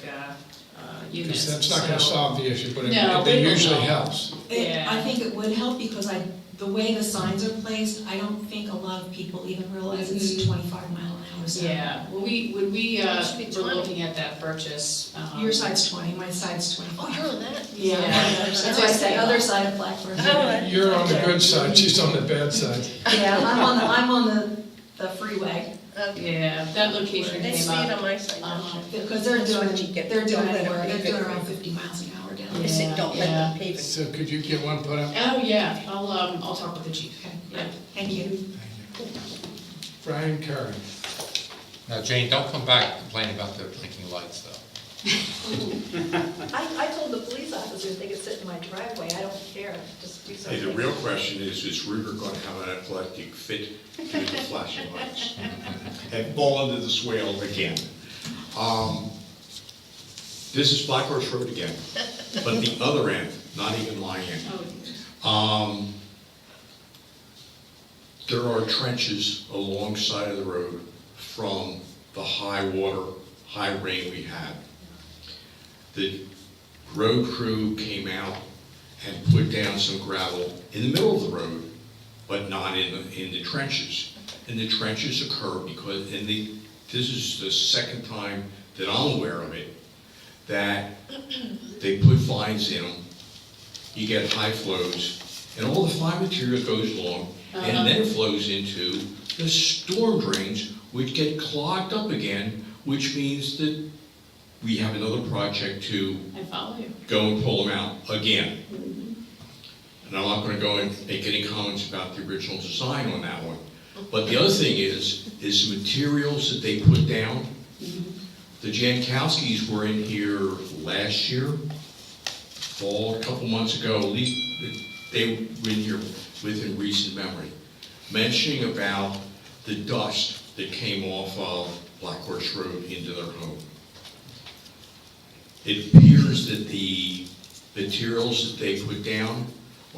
units. Because that's not gonna So- solve the issue, but No, it we usually don't. helps. Yeah. I think it would help because the way the signs are placed, I don't think a lot of people even realize it's 25 mile an hour zone. Yeah, well, when we, It should be were 20. looking at that purchase. Your side's 20, my side's 25. Oh, you're on that? Yeah. That's why I said other side of Blackbird. You're on the good side, she's on the bad side. Yeah, I'm on the freeway. Yeah, that location They came speed on up. my side, Because they're doing around 50 miles an hour down there. Yeah, Don't let yeah. them pave it. So could you get one put up? Oh, yeah, I'll talk with the chief. Yeah. Thank you. Brian Curry. Now, Jane, don't come back complaining about the blinking lights, though. I told the police officers they could sit in my driveway, I don't care, just do Hey, something. the real question is Ruger going to have an athletic fit with the flashing lights? And fall into the swale again. This is Black Horse Road again, but the other end, not even my end. There are trenches alongside of the road from the high water, high rain we had. The road crew came out and put down some gravel in the middle of the road, but not in the trenches. And the trenches occur because, this is the second time that I'm aware of it, that they put fines in them, you get high flows, and all the fine material goes along, and then flows into the storm drains, which get clogged up again, which means that we have another project to I follow you. go and pull them out again. And I'm not gonna go and make any comments about the original design on that one. But the other thing is the materials that they put down. The Jankowskis were in here last year, fall, a couple months ago, at least they were in here within recent memory, mentioning about the dust that came off of Black Horse Road into their home. It appears that the materials that they put down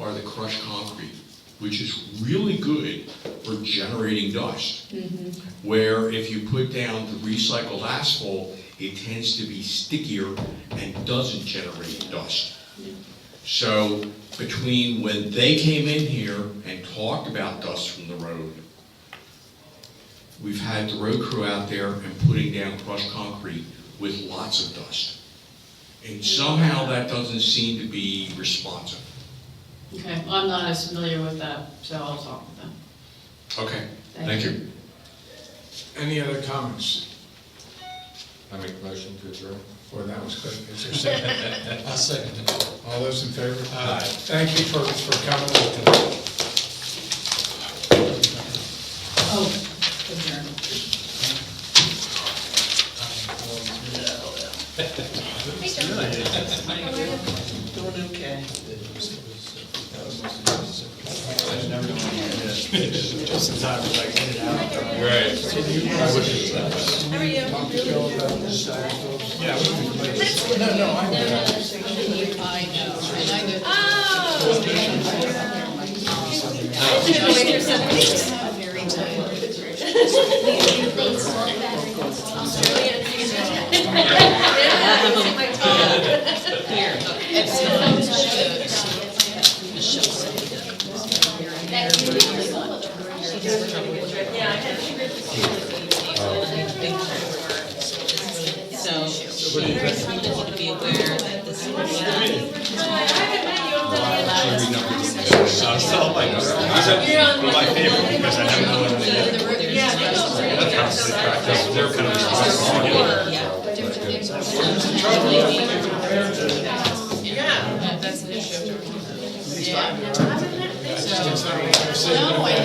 are the crushed concrete, which is really good for generating dust. Where if you put down the recycled asphalt, it tends to be stickier and doesn't generate dust. So between when they came in here and talked about dust from the road, we've had the road crew out there and putting down crushed concrete with lots of dust. And somehow that doesn't seem to be responsive. Okay, well, I'm not as familiar with that, so I'll talk with them. Okay, thank you. Any other comments? I make a motion to adjourn. Well, that was quick. Is there a second? I'll second it. All those in favor? Aye. Thank you for coming out tonight. Oh, adjourn. Doing okay. Just in time to like get it out. Right. How are you? Talk to Joe about this. Yeah, we can. No, I know. I know, and I know. Oh! Wait for 7 weeks. So, she wanted to be aware that this is. I'll sell my number. These are my favorite because I haven't known them yet. That's constantly practice. They're kind of responsible. Yeah, that's an issue. Yeah. So, no, I know. Oh, yeah,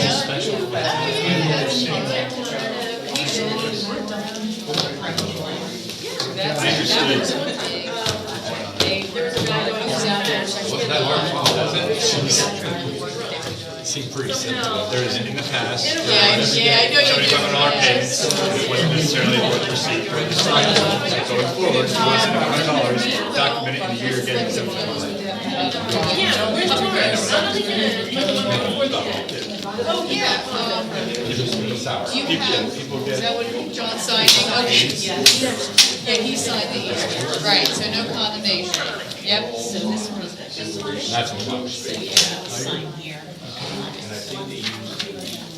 that's that was one thing. There was a guy going down there. Wasn't that hard? Wow, was it? Seemed pretty simple. There is in the past. Yeah, I know you do. $7,500 payments. It wasn't necessarily worth the receipt for the side. Going forward, it was $700, document it in a year, get it exempt. Yeah, where's the tourist? I don't think Oh, yeah. Do you have, is that what John signed? Okay. Yeah, he signed the easement. Right, so no condemnation. Yep. So this was just. That's a motion. So you have to sign here.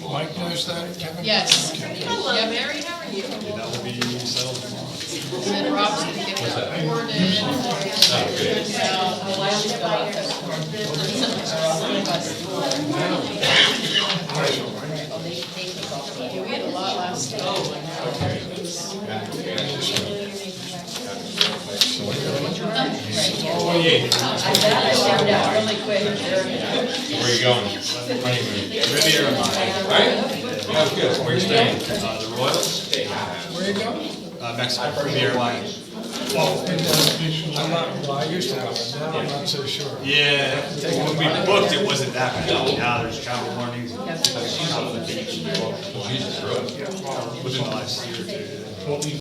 Mike knows that, Kevin? Yes. Hello, Yep. Mary, how are you? That will be settled tomorrow. And Rob's gonna get that recorded. Yeah, we had a lot last time. Where are you going? Honeymoon. Riviera Maya. Right? Oh, good. Where are you staying? The Royals. Where are you going? Mexico, Riviera Maya. Well, I'm not, well, I used to go, now I'm not so sure. Yeah, when we booked, it wasn't that bad. Now there's travel warnings. Out of the beach. Jesus, really? Within the last year or two.